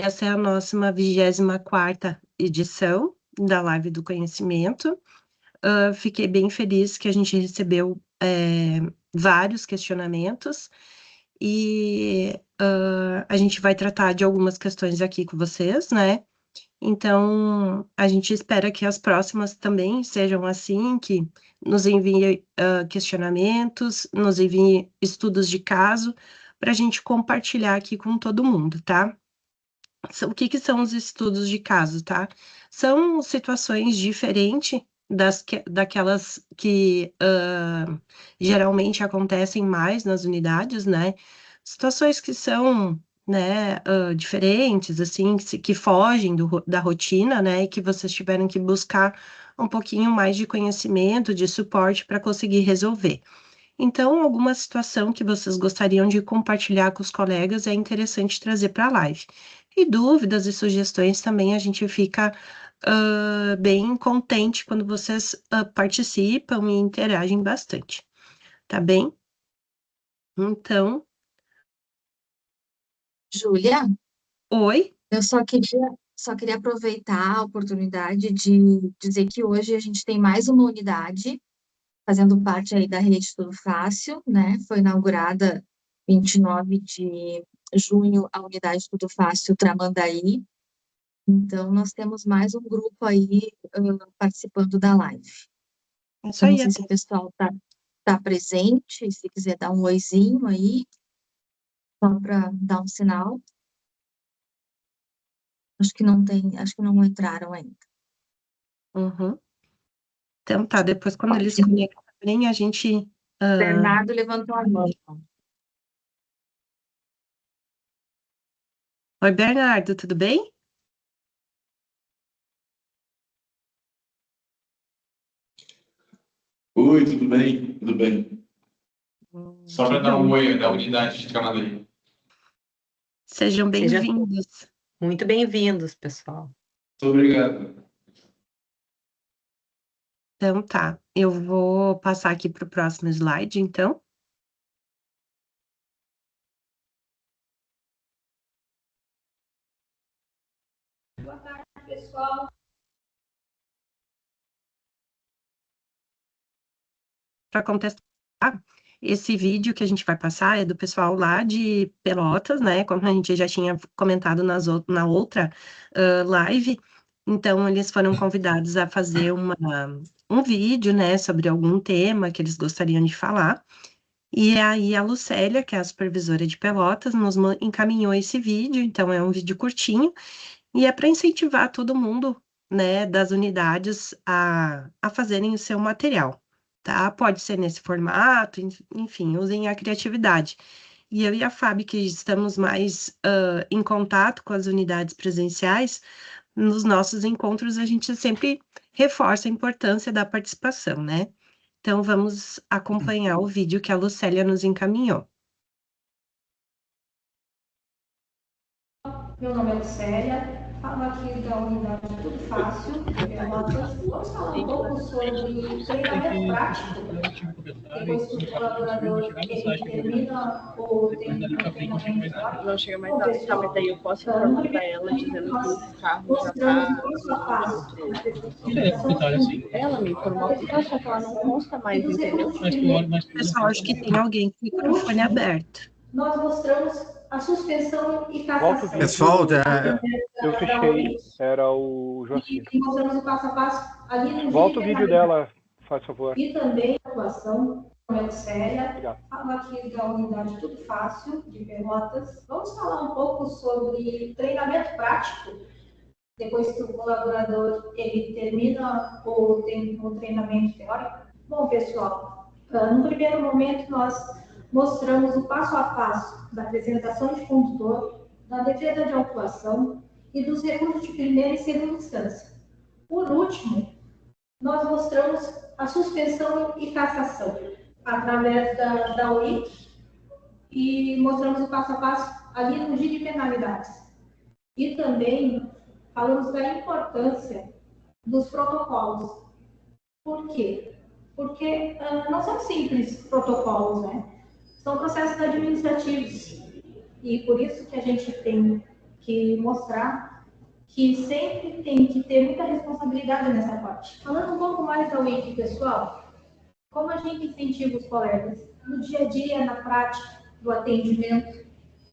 Essa é a nossa 24ª edição da Live do Conhecimento. Fiquei bem feliz que a gente recebeu vários questionamentos e a gente vai tratar de algumas questões aqui com vocês, né? Então, a gente espera que as próximas também sejam assim, que nos enviem questionamentos, nos enviem estudos de caso, para a gente compartilhar aqui com todo mundo, tá? O que são os estudos de caso, tá? São situações diferentes daquelas que geralmente acontecem mais nas unidades, né? Situações que são, né, diferentes, assim, que fogem da rotina, né? E que vocês tiveram que buscar um pouquinho mais de conhecimento, de suporte para conseguir resolver. Então, alguma situação que vocês gostariam de compartilhar com os colegas é interessante trazer para a live. E dúvidas e sugestões também a gente fica bem contente quando vocês participam e interagem bastante. Tá bem? Então, Júlia, oi. eu só queria aproveitar a oportunidade de dizer que hoje a gente tem mais uma unidade fazendo parte aí da Rede Tudo Fácil, né? Foi inaugurada 29 de junho a unidade Tudo Fácil Tramandaí. Então, nós temos mais um grupo aí participando da live. Isso Eu não aí, sei se o pessoal tá presente, se quiser dar um oizinho aí, só para dar um sinal. Acho que não entraram ainda. Uhum. Então tá, depois quando eles se conectarem, a gente... Bernardo levantou a mão. Oi, Bernardo, tudo bem? Oi, tudo bem? Tudo bem. Só para dar um Bom. oi da unidade de Tramandaí. Sejam bem-vindos. Muito bem-vindos, pessoal. Muito obrigado. Então tá, eu vou passar aqui para o próximo slide, então. Boa tarde, pessoal. Para contestar, esse vídeo que a gente vai passar é do pessoal lá de Pelotas, né? Como a gente já tinha comentado na outra live. Então, eles foram convidados a fazer um vídeo, né, sobre algum tema que eles gostariam de falar. E aí a Lucélia, que é a supervisora de Pelotas, nos encaminhou esse vídeo. Então, é um vídeo curtinho. E é para incentivar todo mundo, né, das unidades a fazerem o seu material, tá? Pode ser nesse formato, enfim, usem a criatividade. E eu e a Fábio, que estamos mais em contato com as unidades presenciais, nos nossos encontros a gente sempre reforça a importância da participação, né? Então, vamos acompanhar o vídeo que a Lucélia nos encaminhou. Meu nome é Lucélia, falo aqui da unidade Tudo Fácil, de Pelotas. Vamos falar um pouco sobre treinamento prático. Depois que o colaborador ele termina o treinamento teórico. Não chega mais nada, tá, mas daí eu posso informar para ela dizendo que o carro já tá... Ela me informou, só que ela não consta mais, entendeu? Pessoal, acho que tem alguém com o microfone aberto. Nós mostramos a suspensão e cassação. Pessoal, eu fechei, era o Joacir. E mostramos o passo a passo ali no Volta o vídeo dela, faz favor. E também a atuação séria. Obrigado. Falo aqui da unidade Tudo Fácil, de Pelotas. Vamos falar um pouco sobre treinamento prático. Depois que o colaborador ele termina o treinamento teórico. Bom, pessoal, no primeiro momento nós mostramos o passo a passo da apresentação de condutor, da defesa de autuação e dos recursos de primeira e segunda instância. Por último, nós mostramos a suspensão e cassação através da UI e mostramos o passo a passo ali no dia de penalidades. E também falamos da importância dos protocolos. Por quê? Porque não são simples protocolos, né? São processos administrativos. E por isso que a gente tem que mostrar que sempre tem que ter muita responsabilidade nessa parte. Falando um pouco mais da WIC, pessoal, como a gente incentiva os colegas no dia a dia, na prática do atendimento,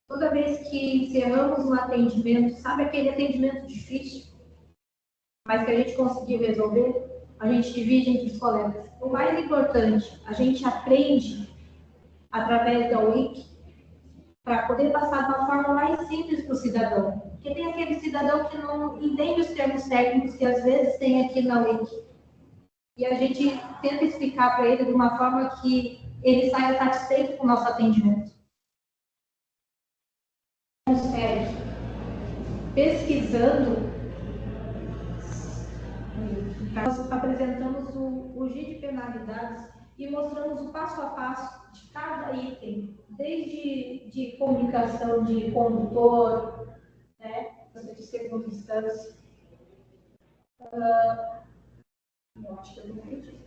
toda vez que encerramos um atendimento, sabe aquele atendimento difícil, mas que a gente conseguiu resolver, a gente divide entre os colegas. O mais importante, a gente aprende através da WIC para poder passar de uma forma mais simples para o cidadão. Porque tem aquele cidadão que não entende os termos técnicos que às vezes tem aqui na WIC. E a gente tenta explicar para ele de uma forma que ele saia satisfeito com o nosso atendimento. Pesquisando, nós apresentamos o GID de penalidades e mostramos o passo a passo de cada item, desde de comunicação de condutor, né, de segunda instância. Eu acho que eu não entendi.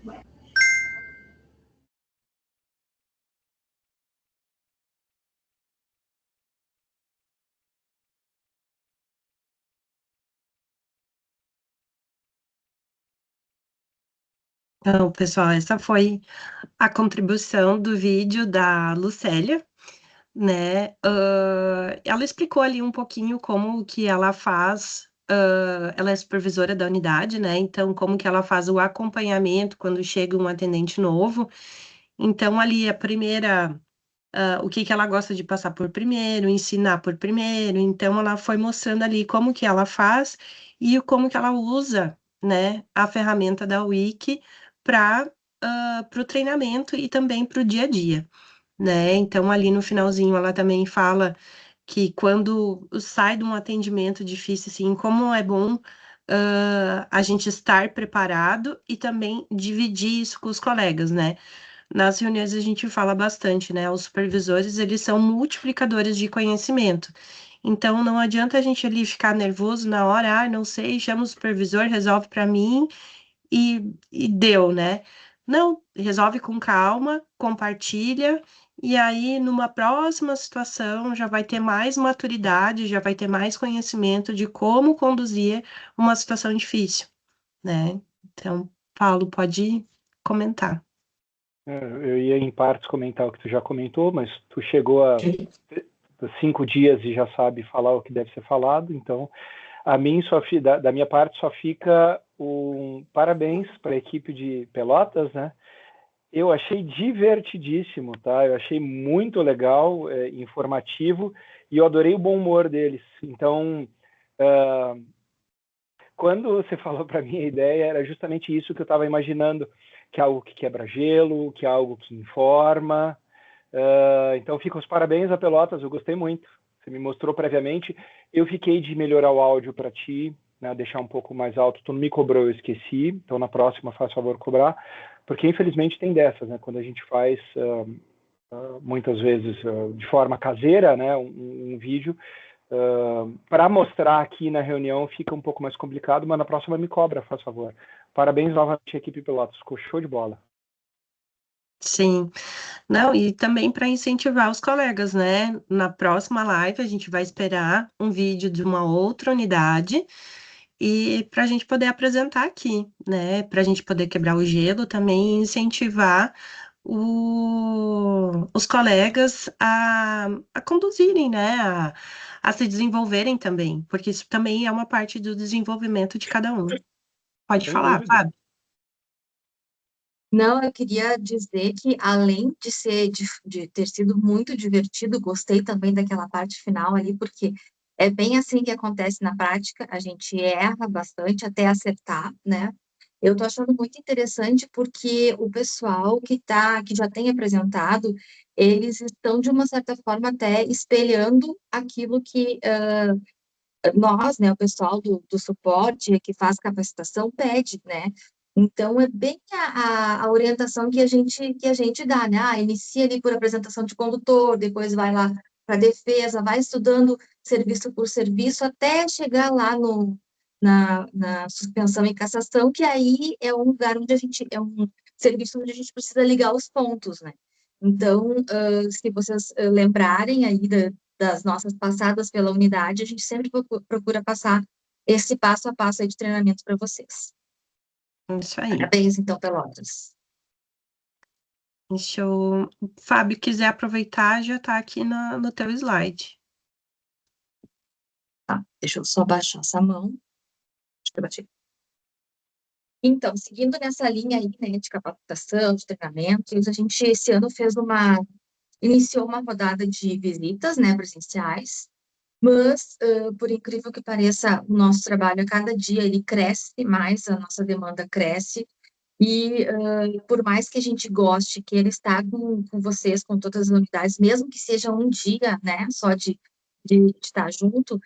Então, pessoal, essa foi a contribuição do vídeo da Lucélia, né? Ela explicou ali um pouquinho como que ela faz, ela é supervisora da unidade, né? Então, como que ela faz o acompanhamento quando chega um atendente novo. Então, ali a primeira, o que que ela gosta de passar por primeiro, ensinar por primeiro. Então, ela foi mostrando ali como que ela faz e como que ela usa, né, a ferramenta da Wiki para o treinamento e também para o dia a dia, né? Então, ali no finalzinho, ela também fala que quando sai de um atendimento difícil, assim, como é bom a gente estar preparado e também dividir isso com os colegas, né? Nas reuniões a gente fala bastante, né? Os supervisores, eles são multiplicadores de conhecimento. Então, não adianta a gente ali ficar nervoso na hora, não sei, chama o supervisor, resolve para mim e deu, né? Não, resolve com calma, compartilha, e aí numa próxima situação já vai ter mais maturidade, já vai ter mais conhecimento de como conduzir uma situação difícil, né? Então, Paulo, pode comentar. Eu ia em partes comentar o que tu já comentou, mas tu chegou a 5 dias e já sabe falar o que deve ser falado, então a mim da minha parte só fica um parabéns para a equipe de Pelotas, né? Eu achei divertidíssimo, tá? Eu achei muito legal, informativo, e eu adorei o bom humor deles. Então, quando você falou para mim a ideia, era justamente isso que eu estava imaginando, que é algo que quebra gelo, que é algo que informa. Então, fica os parabéns a Pelotas, eu gostei muito. Você me mostrou previamente. Eu fiquei de melhorar o áudio para ti, né, deixar um pouco mais alto. Tu não me cobrou, eu esqueci. Então, na próxima, faz favor cobrar. Porque, infelizmente, tem dessas, né? Quando a gente faz, muitas vezes, de forma caseira, né, um vídeo, para mostrar aqui na reunião fica um pouco mais complicado, mas na próxima me cobra, faz favor. Parabéns novamente à equipe Pelotas, ficou show de bola. Sim, não, e também para incentivar os colegas, né? Na próxima live a gente vai esperar um vídeo de uma outra unidade e para a gente poder apresentar aqui, né? Para a gente poder quebrar o gelo também e incentivar os colegas a conduzirem, né? A se desenvolverem também, porque isso também é uma parte do desenvolvimento de cada um. Pode Sem falar, dúvida. Fábio. Não, eu queria dizer que, além de ter sido muito divertido, gostei também daquela parte final ali, porque é bem assim que acontece na prática, a gente erra bastante até acertar, né? Eu tô achando muito interessante porque o pessoal que já tem apresentado, eles estão, de uma certa forma, até espelhando aquilo que nós, né, o pessoal do suporte que faz capacitação pede, né? Então, é bem a orientação que a gente dá, né? Inicia ali por apresentação de condutor, depois vai lá para defesa, vai estudando serviço por serviço, até chegar lá na suspensão e cassação, que aí é um lugar onde é um serviço onde a gente precisa ligar os pontos, né? Então, se vocês lembrarem aí das nossas passadas pela unidade, a gente sempre procura passar esse passo a passo aí de treinamento para vocês. Isso aí. Parabéns, então, Pelotas. Deixa eu... Fábio, quiser aproveitar, já está aqui no teu slide. Tá, deixa eu só baixar essa mão. Acho que eu bati. Então, seguindo nessa linha aí, né, de capacitação, de treinamentos, a gente esse ano iniciou uma rodada de visitas, né, presenciais, mas, por incrível que pareça, o nosso trabalho a cada dia ele cresce mais, a nossa demanda cresce, e por mais que a gente goste, queira estar com vocês, com todas as unidades, mesmo que seja um dia, né, só de estar junto,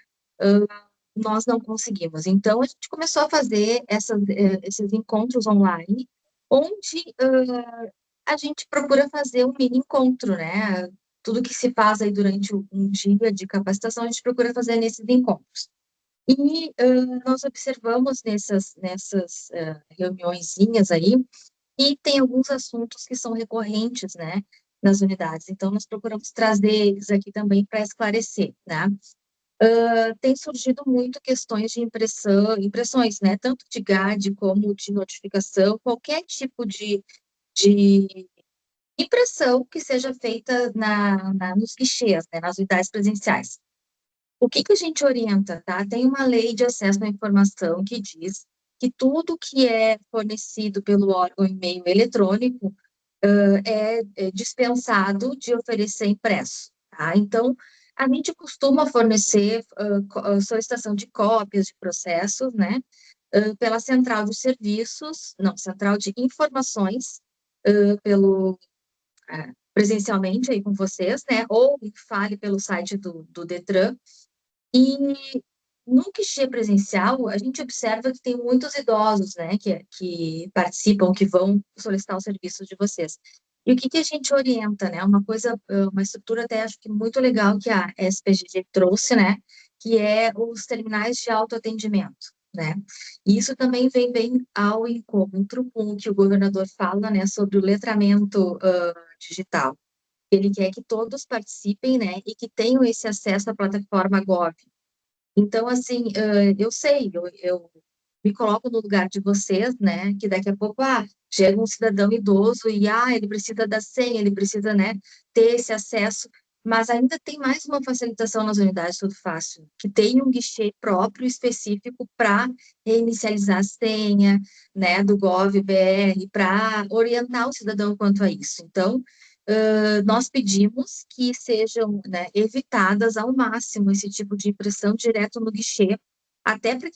nós não conseguimos. Então, a gente começou a fazer esses encontros online, onde a gente procura fazer um mini encontro, né? Tudo que se faz aí durante um dia de capacitação, a gente procura fazer nesses encontros. E nós observamos nessas reuniõezinhas aí, e tem alguns assuntos que são recorrentes, né, nas unidades. Então, nós procuramos trazer eles aqui também para esclarecer, né? Tem surgido muito questões de impressões, né, tanto de GAD como de notificação, qualquer tipo de impressão que seja feita nos guichês, né, nas unidades presenciais. O que a gente orienta, tá? Tem uma lei de acesso à informação que diz que tudo que é fornecido pelo órgão em meio eletrônico é dispensado de oferecer impresso, tá? Então, a gente costuma fornecer solicitação de cópias de processos, né? Pela central de serviços, não, central de informações, presencialmente aí com vocês, né? Ou fale pelo site do Detran. E no guichê presencial, a gente observa que tem muitos idosos, né, que participam, que vão solicitar os serviços de vocês. E o que a gente orienta, né? Uma estrutura até acho que muito legal que a SPGG trouxe, né? Que é os terminais de autoatendimento, né? E isso também vem bem ao encontro com o que o governador fala, né? Sobre o letramento digital. Ele quer que todos participem, né? E que tenham esse acesso à plataforma Gov. Então, assim, eu sei, eu me coloco no lugar de vocês, né, que daqui a pouco, chega um cidadão idoso e, ele precisa da senha, ele precisa, né, ter esse acesso, mas ainda tem mais uma facilitação nas unidades Tudo Fácil, que tem um guichê próprio, específico para reinicializar a senha, né, do Gov.br, para orientar o cidadão quanto a isso. Então, nós pedimos que sejam, né, evitadas ao máximo esse tipo de impressão direto no guichê, até para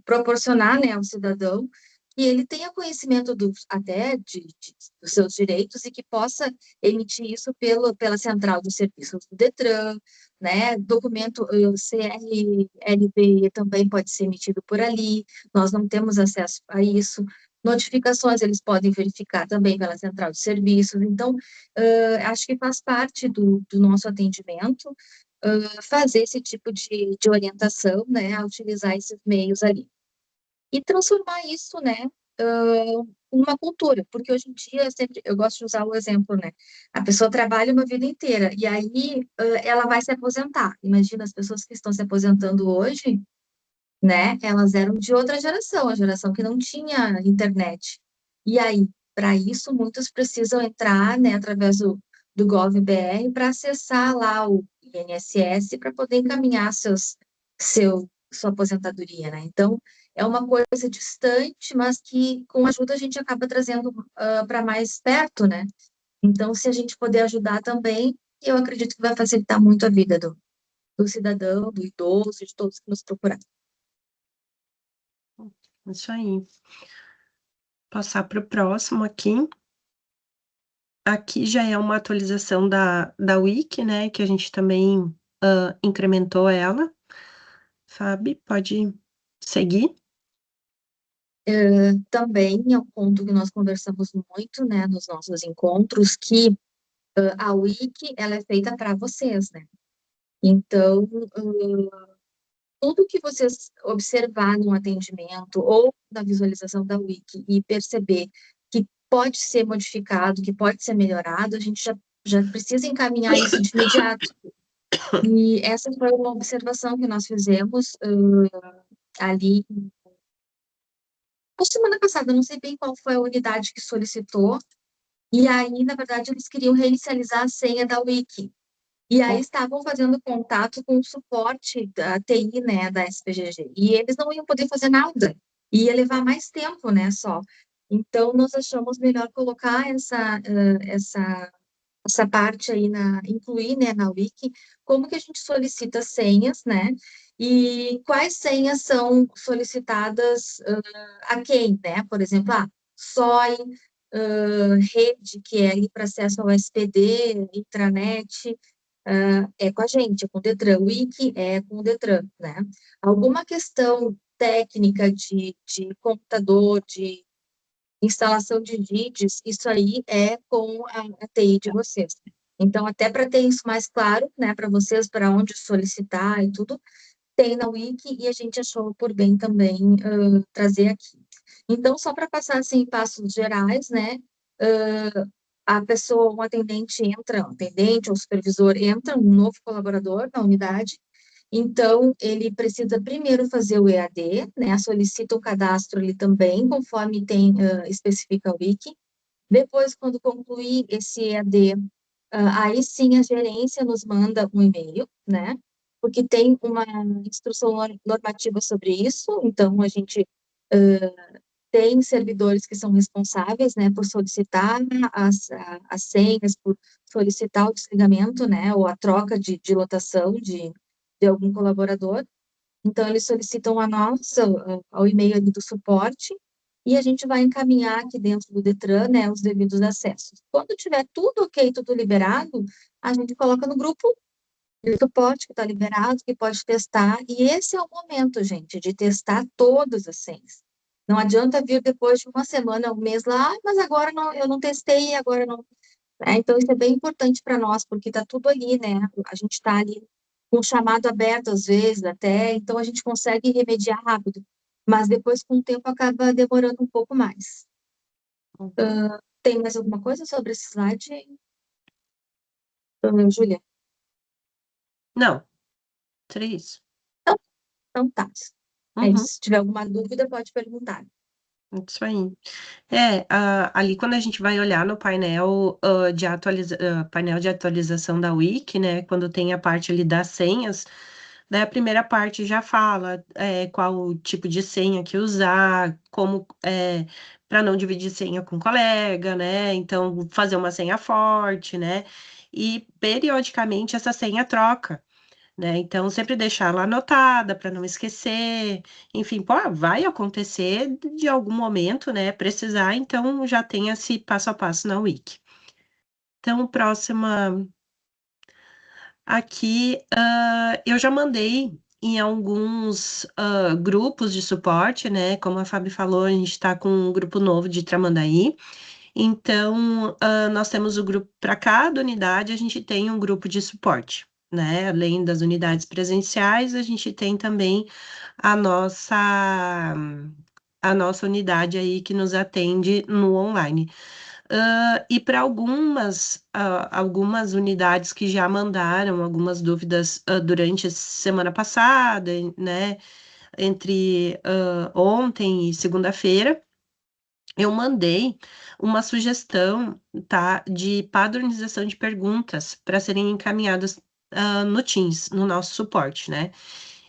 proporcionar, né, ao cidadão que ele tenha conhecimento até dos seus direitos e que possa emitir isso pela central de serviços do Detran, né, documento CRLV também pode ser emitido por ali, nós não temos acesso a isso. Notificações, eles podem verificar também pela central de serviços. Então, acho que faz parte do nosso atendimento fazer esse tipo de orientação, né, a utilizar esses meios ali. E transformar isso, né, uma cultura, porque hoje em dia, eu gosto de usar o exemplo, né, a pessoa trabalha uma vida inteira, e aí ela vai se aposentar. Imagina as pessoas que estão se aposentando hoje, né? Elas eram de outra geração, a geração que não tinha internet. E aí, para isso, muitos precisam entrar, né, através do Gov.br para acessar lá o INSS para poder encaminhar sua aposentadoria, né? Então, é uma coisa distante, mas que com ajuda a gente acaba trazendo para mais perto, né? Então, se a gente puder ajudar também, eu acredito que vai facilitar muito a vida do cidadão, do idoso, de todos que nos procurarem. Isso aí. Passar para o próximo aqui. Aqui já é uma atualização da Wiki, né? Que a gente também incrementou ela. Fábio, pode seguir. Também é um ponto que nós conversamos muito, né, nos nossos encontros, que a Wiki, ela é feita para vocês, né? Então, tudo que vocês observar no atendimento ou na visualização da Wiki e perceber que pode ser modificado, que pode ser melhorado, a gente já precisa encaminhar isso de imediato. E essa foi uma observação que nós fizemos ali na semana passada, não sei bem qual foi a unidade que solicitou, e aí, na verdade, eles queriam reinicializar a senha da Wiki. E aí estavam fazendo contato com o suporte da TI, né, da SPGG. E eles não iam poder fazer nada. Ia levar mais tempo, né, só. Então, nós achamos melhor colocar essa parte aí, incluir, né, na Wiki, como que a gente solicita senhas, né, e quais senhas são solicitadas a quem, né, por exemplo, SOI, rede, que é ali para acesso ao SPD, intranet, é com a gente, é com o Detran, Wiki é com o Detran, né, alguma questão técnica de computador, de instalação de vídeos, isso aí é com a TI de vocês. Então, até para ter isso mais claro, né, para vocês, para onde solicitar e tudo, tem na Wiki e a gente achou por bem também trazer aqui. Então, só para passar assim, em passos gerais, né, a pessoa, um atendente entra, um atendente ou supervisor entra, um novo colaborador na unidade, então, ele precisa primeiro fazer o EAD, né? Solicita o cadastro ali também, conforme tem, especifica o Wiki. Depois, quando concluir esse EAD, aí sim a gerência nos manda um e-mail, né? Porque tem uma instrução normativa sobre isso, então a gente tem servidores que são responsáveis, né, por solicitar as senhas, por solicitar o desligamento, né, ou a troca de lotação de algum colaborador. Então, eles solicitam a nossa, ao e-mail ali do suporte, e a gente vai encaminhar aqui dentro do Detran, né, os devidos acessos. Quando tiver tudo ok, tudo liberado, a gente coloca no grupo de suporte que está liberado, que pode testar, e esse é o momento, gente, de testar todas as senhas. Não adianta vir depois de uma semana, um mês lá, mas agora não, eu não testei, agora não. Então, isso é bem importante para nós, porque está tudo ali, né? A gente está ali com o chamado aberto, às vezes, até, então a gente consegue remediar rápido, mas depois, com o tempo, acaba demorando um pouco mais. Tem mais alguma coisa sobre esse slide, Júlia? Não, seria isso. Então tá. É isso. Se tiver alguma dúvida, pode perguntar. Isso aí. Ali quando a gente vai olhar no painel, painel de atualização da Wiki, né, quando tem a parte ali das senhas, né, a primeira parte já fala qual o tipo de senha que usar, como para não dividir senha com colega, né, então fazer uma senha forte, né, e periodicamente essa senha troca. Né? Então, sempre deixar ela anotada para não esquecer. Enfim, vai acontecer de algum momento, né? Precisar, então já tem esse passo a passo na Wiki. Então, próxima. Aqui, eu já mandei em alguns grupos de suporte, né? Como a Fabi falou, a gente está com um grupo novo de Tramandaí. Então, nós temos o grupo para cada unidade, a gente tem um grupo de suporte, né? Além das unidades presenciais, a gente tem também a nossa unidade aí que nos atende no online. E para algumas unidades que já mandaram algumas dúvidas durante a semana passada, né? Entre ontem e segunda-feira, eu mandei uma sugestão, tá, de padronização de perguntas para serem encaminhadas no Teams, no nosso suporte, né?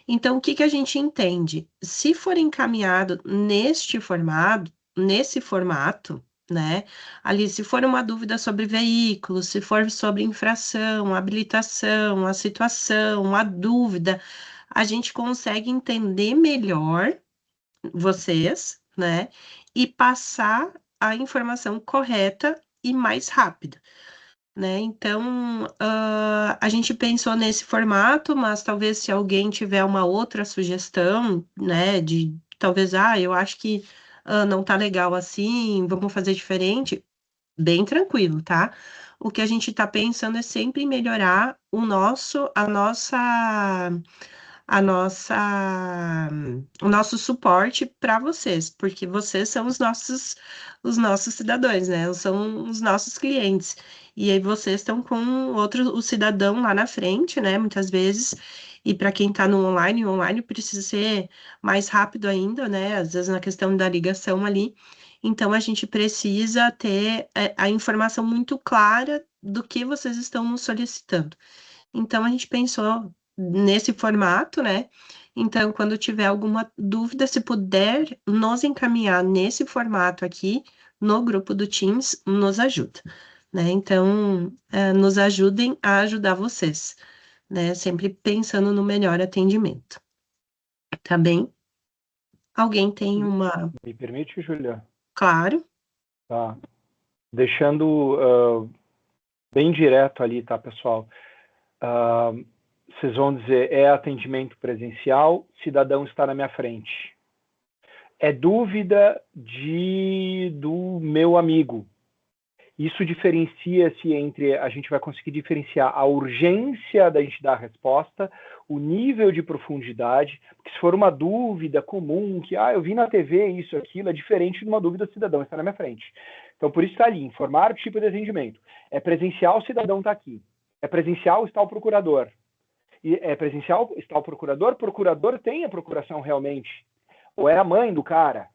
Então, o que que a gente entende? Se for encaminhado nesse formato, né? Ali, se for uma dúvida sobre veículos, se for sobre infração, habilitação, a situação, a dúvida, a gente consegue entender melhor vocês, né? E passar a informação correta e mais rápida, né? Então, a gente pensou nesse formato, mas talvez se alguém tiver uma outra sugestão, né? De talvez, eu acho que não tá legal assim, vamos fazer diferente, bem tranquilo, tá? O que a gente tá pensando é sempre em melhorar o nosso suporte para vocês, porque vocês são os nossos cidadãos, né? São os nossos clientes. e aí vocês estão com o cidadão lá na frente, né, muitas vezes, e para quem está no online, o online precisa ser mais rápido ainda, né, às vezes na questão da ligação ali, então a gente precisa ter a informação muito clara do que vocês estão nos solicitando. Então a gente pensou nesse formato, né? Então, quando tiver alguma dúvida, se puder nos encaminhar nesse formato aqui, no grupo do Teams, nos ajuda, né? Então, nos ajudem a ajudar vocês, né? Sempre pensando no melhor atendimento. Tá bem? Alguém tem uma... Me permite, Júlia? Claro. Tá. Deixando bem direto ali, tá, pessoal? Vocês vão dizer, é atendimento presencial, cidadão está na minha frente. É dúvida do meu amigo. Isso diferencia-se entre, a gente vai conseguir diferenciar a urgência da gente dar a resposta, o nível de profundidade, porque se for uma dúvida comum, que eu vi na TV isso, aquilo, é diferente de uma dúvida do cidadão está na minha frente. Então, por isso está ali, informar o tipo de atendimento. É presencial, o cidadão está aqui. É presencial, está o procurador. E é presencial, está o procurador tem a procuração realmente. Ou é a mãe do cara.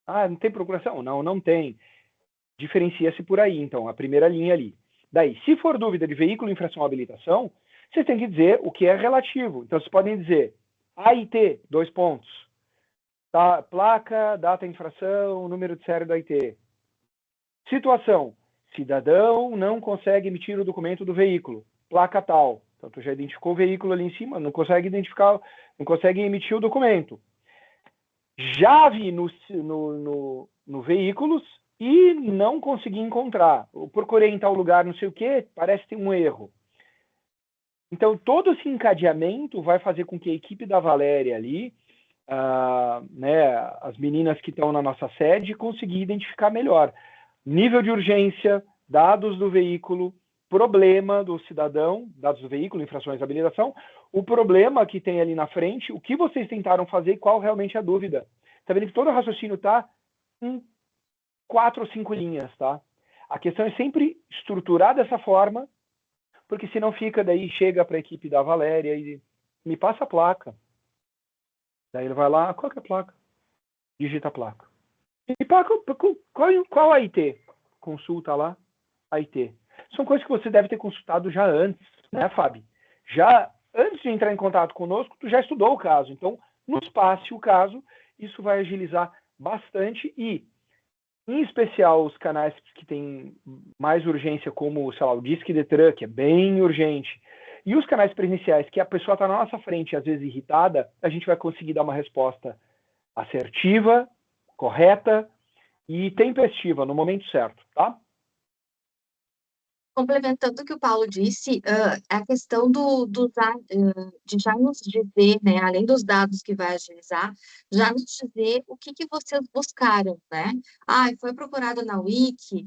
Não tem procuração? Não, não tem. Diferencia-se por aí, então, a primeira linha ali. Daí, se for dúvida de veículo, infração ou habilitação, vocês têm que dizer o que é relativo. Então, vocês podem dizer AIT, 2 pontos. Tá? Placa, data de infração, número de série do AIT. Situação, cidadão não consegue emitir o documento do veículo. Placa tal. Então, tu já identificou o veículo ali em cima, não consegue identificar, não consegue emitir o documento. Já vi no veículos e não consegui encontrar. Eu procurei em tal lugar, não sei o que, parece que tem um erro. Então, todo esse encadeamento vai fazer com que a equipe da Valéria ali, né, as meninas que estão na nossa sede, consiga identificar melhor. Nível de urgência, dados do veículo, problema do cidadão, dados do veículo, infrações, habilitação, o problema que tem ali na frente, o que vocês tentaram fazer e qual realmente é a dúvida. Tá vendo que todo o raciocínio está em 4 ou 5 linhas, tá? A questão é sempre estruturar dessa forma, porque senão fica, daí chega para a equipe da Valéria e me passa a placa. Daí ele vai lá, qual que é a placa? Digita a placa. E qual AIT? Consulta lá, AIT. São coisas que você deve ter consultado já antes, né, Fábio? Já antes de entrar em contato conosco, tu já estudou o caso. Então, nos passe o caso, isso vai agilizar bastante e, em especial, os canais que têm mais urgência, como, sei lá, o Disque Detran, que é bem urgente, e os canais presenciais, que a pessoa está na nossa frente, às vezes irritada, a gente vai conseguir dar uma resposta assertiva, correta e tempestiva, no momento certo, tá? Complementando o que o Paulo disse, a questão de já nos dizer, né, além dos dados que vai agilizar, já nos dizer o que vocês buscaram, né? Foi procurado na Wiki,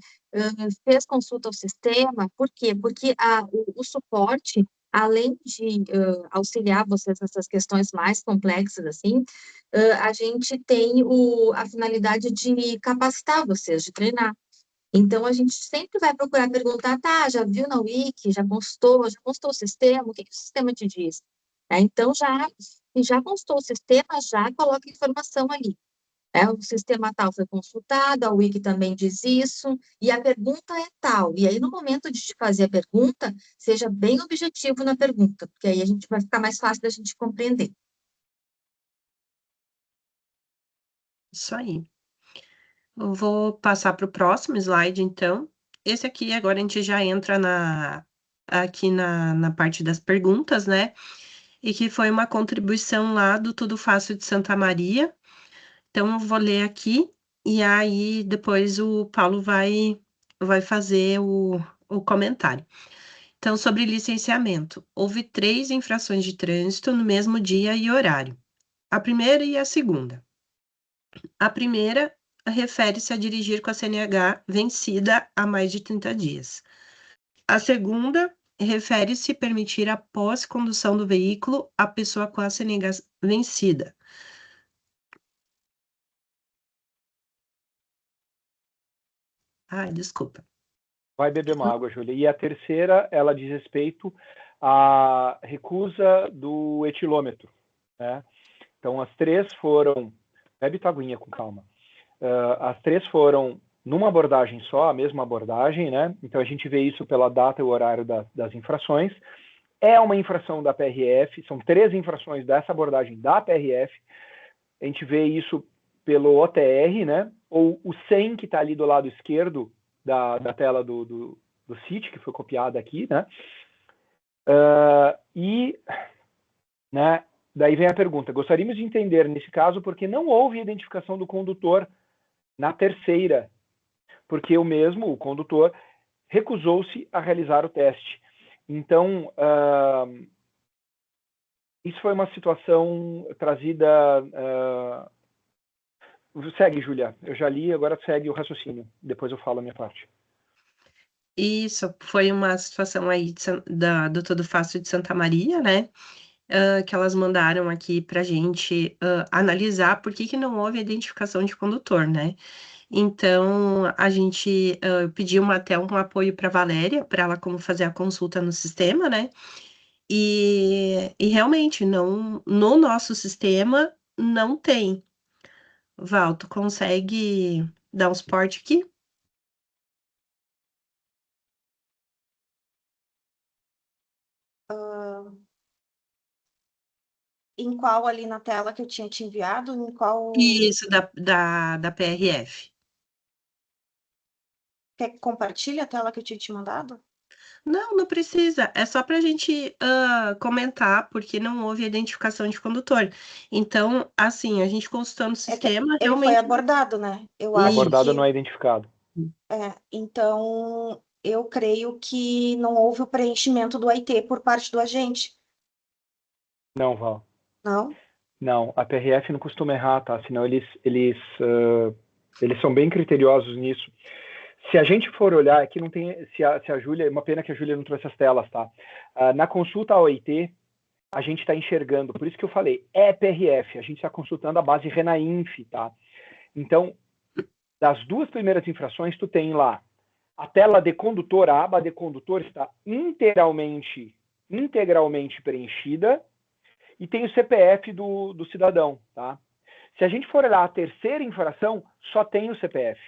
fez consulta ao sistema, por quê? Porque o suporte, além de auxiliar vocês nessas questões mais complexas, assim, a gente tem a finalidade de capacitar vocês, de treinar. Então, a gente sempre vai procurar perguntar, já viu na Wiki, já constou o sistema, o que o sistema te diz? Então, já constou o sistema, já coloca informação ali. O sistema tal foi consultado, a Wiki também diz isso, e a pergunta é tal. E aí, no momento de te fazer a pergunta, seja bem objetivo na pergunta, porque aí a gente vai ficar mais fácil da gente compreender. Isso aí. Eu vou passar para o próximo slide, então. Esse aqui, agora a gente já entra aqui na parte das perguntas, né? E que foi uma contribuição lá do Tudo Fácil de Santa Maria. Então, eu vou ler aqui, e aí depois o Paulo vai fazer o comentário. Então, sobre licenciamento, houve 3 infrações de trânsito no mesmo dia e horário. A primeira e a segunda. A primeira refere-se a dirigir com a CNH vencida há mais de 30 dias. A segunda refere-se a permitir a pós-condução do veículo à pessoa com a CNH vencida. Desculpa. Vai beber uma água, Júlia. E a terceira, ela diz respeito à recusa do etilômetro, né? Então, as três foram... Bebe tua aguinha com calma. As três foram numa abordagem só, a mesma abordagem, né? Então, a gente vê isso pela data e o horário das infrações. É uma infração da PRF, são 3 infrações dessa abordagem da PRF. A gente vê isso pelo OTR, né? Ou o 100 que está ali do lado esquerdo da tela do CIT, que foi copiada aqui, né? Né? Daí vem a pergunta. Gostaríamos de entender, nesse caso, porque não houve identificação do condutor na terceira, porque o condutor, recusou-se a realizar o teste. Então, isso foi uma situação trazida... Segue, Júlia. Eu já li, agora segue o raciocínio. Depois eu falo a minha parte. Isso foi uma situação aí do Tudo Fácil de Santa Maria, né? Que elas mandaram aqui para a gente analisar por que não houve identificação de condutor, né? Então, a gente pediu até um apoio para a Valéria, para ela como fazer a consulta no sistema, né? E realmente, não, no nosso sistema, não tem. Val, tu consegue dar um suporte aqui? Em qual ali na tela que eu tinha te enviado? Em qual... Isso, da PRF. Quer que compartilhe a tela que eu tinha te mandado? Não precisa. É só para a gente comentar, porque não houve identificação de condutor. Então, assim, a gente consultando o sistema, Ele realmente... foi abordado, né? Eu O acho abordado que... não é identificado. Então, eu creio que não houve o preenchimento do AIT por parte do agente. Não, Val. Não? Não, a PRF não costuma errar, tá? Senão eles são bem criteriosos nisso. Se a gente for olhar, aqui não tem... Se a Júlia... Uma pena que a Júlia não trouxe as telas, tá? Na consulta ao OIT, a gente está enxergando, por isso que eu falei, é PRF, a gente está consultando a base Renainf, tá? Então, das 2 primeiras infrações, tu tem lá a tela de condutor, a aba de condutor está integralmente preenchida e tem o CPF do cidadão, tá? Se a gente for olhar a terceira infração, só tem o CPF.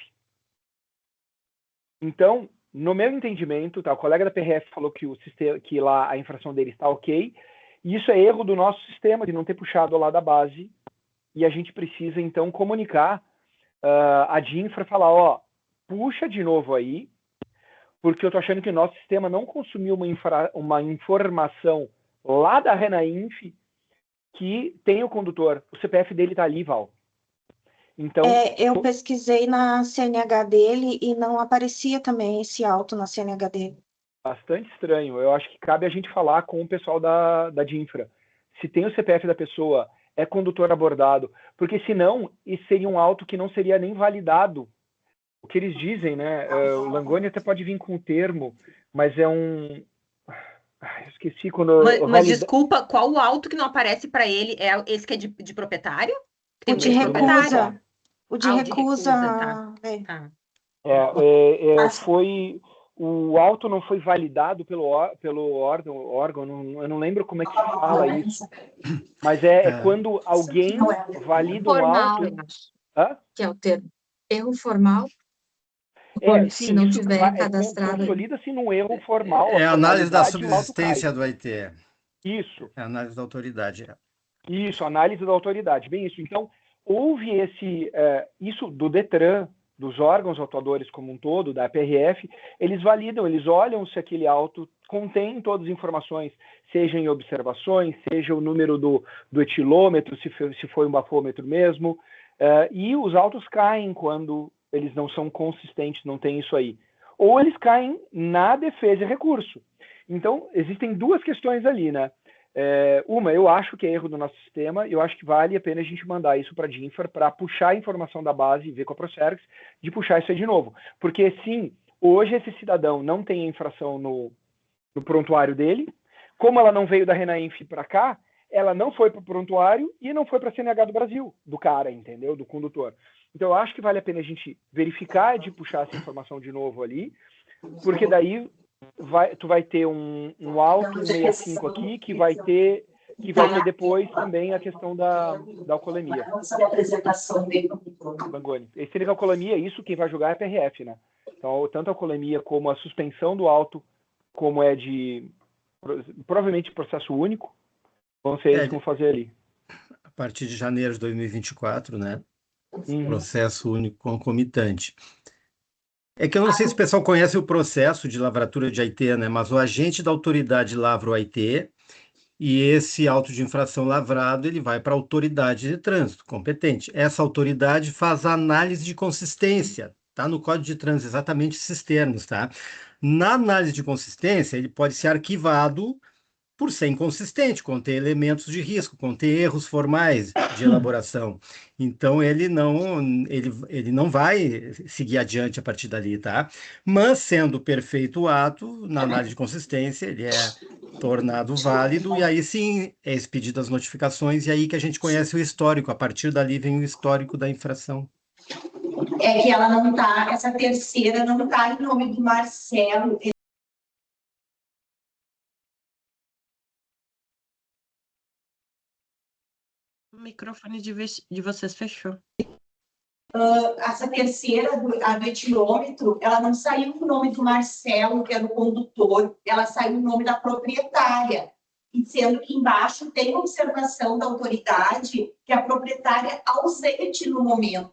Então, no meu entendimento, tá, o colega da PRF falou que lá a infração dele está ok, e isso é erro do nosso sistema, de não ter puxado lá da base, e a gente precisa, então, comunicar a DINFRA, falar, ó, puxa de novo aí, porque eu tô achando que o nosso sistema não consumiu uma informação lá da Renainf que tem o condutor. O CPF dele tá ali, Val. Então, eu pesquisei na CNH dele e não aparecia também esse auto na CNH dele. Bastante estranho. Eu acho que cabe a gente falar com o pessoal da DINFRA. Se tem o CPF da pessoa, é condutor abordado. Porque senão, isso seria um auto que não seria nem validado. O que eles dizem, né? O Langoni até pode vir com o termo, mas é um... Eu esqueci quando... Mas desculpa, qual o auto que não aparece para ele? É esse que é de proprietário? O de recusa. O de o recusa. Tá. Foi... O auto não foi validado pelo órgão, eu não lembro como é que se fala isso. Mas é quando alguém valida um auto... Que é o termo. Erro formal. Sim, se não tiver cadastrado. Consolida-se num erro formal. É a análise da subsistência do AIT. Isso. É a análise da autoridade. Isso, análise da autoridade. Bem isso. Então, houve isso do DETRAN, dos órgãos autuadores como um todo, da PRF, eles validam, eles olham se aquele auto contém todas as informações, seja em observações, seja o número do etilômetro, se foi um bafômetro mesmo, e os autos caem quando eles não são consistentes, não tem isso aí. Ou eles caem na defesa e recurso. Então, existem 2 questões ali, né? Uma, eu acho que é erro do nosso sistema, eu acho que vale a pena a gente mandar isso para a DINFRA para puxar a informação da base e ver com a Procerx de puxar isso aí de novo. Porque, sim, hoje esse cidadão não tem a infração no prontuário dele, como ela não veio da Renainf para cá, ela não foi para o prontuário e não foi para a CNH do Brasil, do cara, entendeu? Do condutor. Então, eu acho que vale a pena a gente verificar de puxar essa informação de novo ali, porque daí tu vai ter um alto 65 aqui, que vai ter depois também a questão da alcoolemia. Langoni. Esse nível de alcoolemia, isso quem vai julgar é a PRF, né? Então, tanto a alcoolemia como a suspensão do auto, como é de, provavelmente, processo único, vão ser eles que vão fazer ali. A partir de janeiro de 2024, né? Uhum. Processo único concomitante. É que eu não sei se o pessoal conhece o processo de lavratura de AIT, né? Mas o agente da autoridade lavra o AIT e esse auto de infração lavrado ele vai para a autoridade de trânsito competente. Essa autoridade faz a análise de consistência, tá? No Código de Trânsito, exatamente esses termos, tá? Na análise de consistência, ele pode ser arquivado por ser inconsistente, conter elementos de risco, conter erros formais de elaboração. Então, ele não vai seguir adiante a partir dali, tá? Mas, sendo perfeito o ato, na análise de consistência, ele é tornado válido, e aí sim é expedido as notificações, e aí que a gente conhece o histórico. A partir dali vem o histórico da infração. É que ela não tá, essa terceira não tá em nome do Marcelo. O microfone de vocês fechou. Essa terceira, a do etilômetro, ela não saiu no nome do Marcelo, que era o condutor, ela saiu no nome da proprietária. E sendo que embaixo tem observação da autoridade que a proprietária é ausente no momento.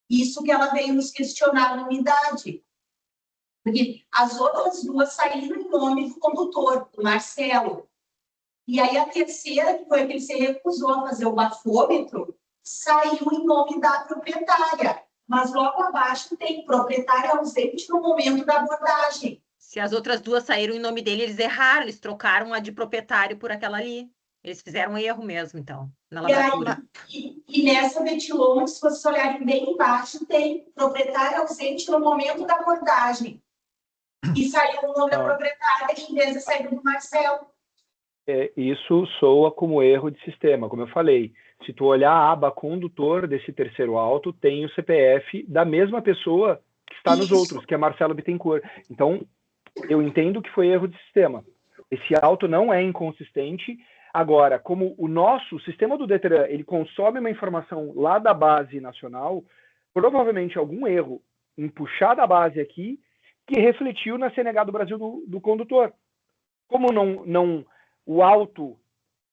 Isso que ela veio nos questionar na unidade. Porque as outras duas saíram em nome do condutor, do Marcelo. E aí a terceira, que foi a que ele se recusou a fazer o bafômetro, saiu em nome da proprietária. Mas logo abaixo tem proprietária ausente no momento da abordagem. Se as outras duas saíram em nome dele, eles erraram, eles trocaram a de proprietário por aquela ali. Eles fizeram um erro mesmo, então, na lavratura. E nessa do etilômetro, se vocês olharem bem embaixo, tem proprietária ausente no momento da abordagem. E saiu o nome da proprietária, em vez de sair do Marcelo. Isso soa como erro de sistema, como eu falei. Se tu olhar a aba condutor desse terceiro auto, tem o CPF da mesma pessoa que está nos outros, que é Marcelo Bittencourt. Então, eu entendo que foi erro de sistema. Esse auto não é inconsistente. Agora, como o sistema do Detran, ele consome uma informação lá da base nacional, provavelmente algum erro em puxar da base aqui, que refletiu na CNH do Brasil do condutor. Como o auto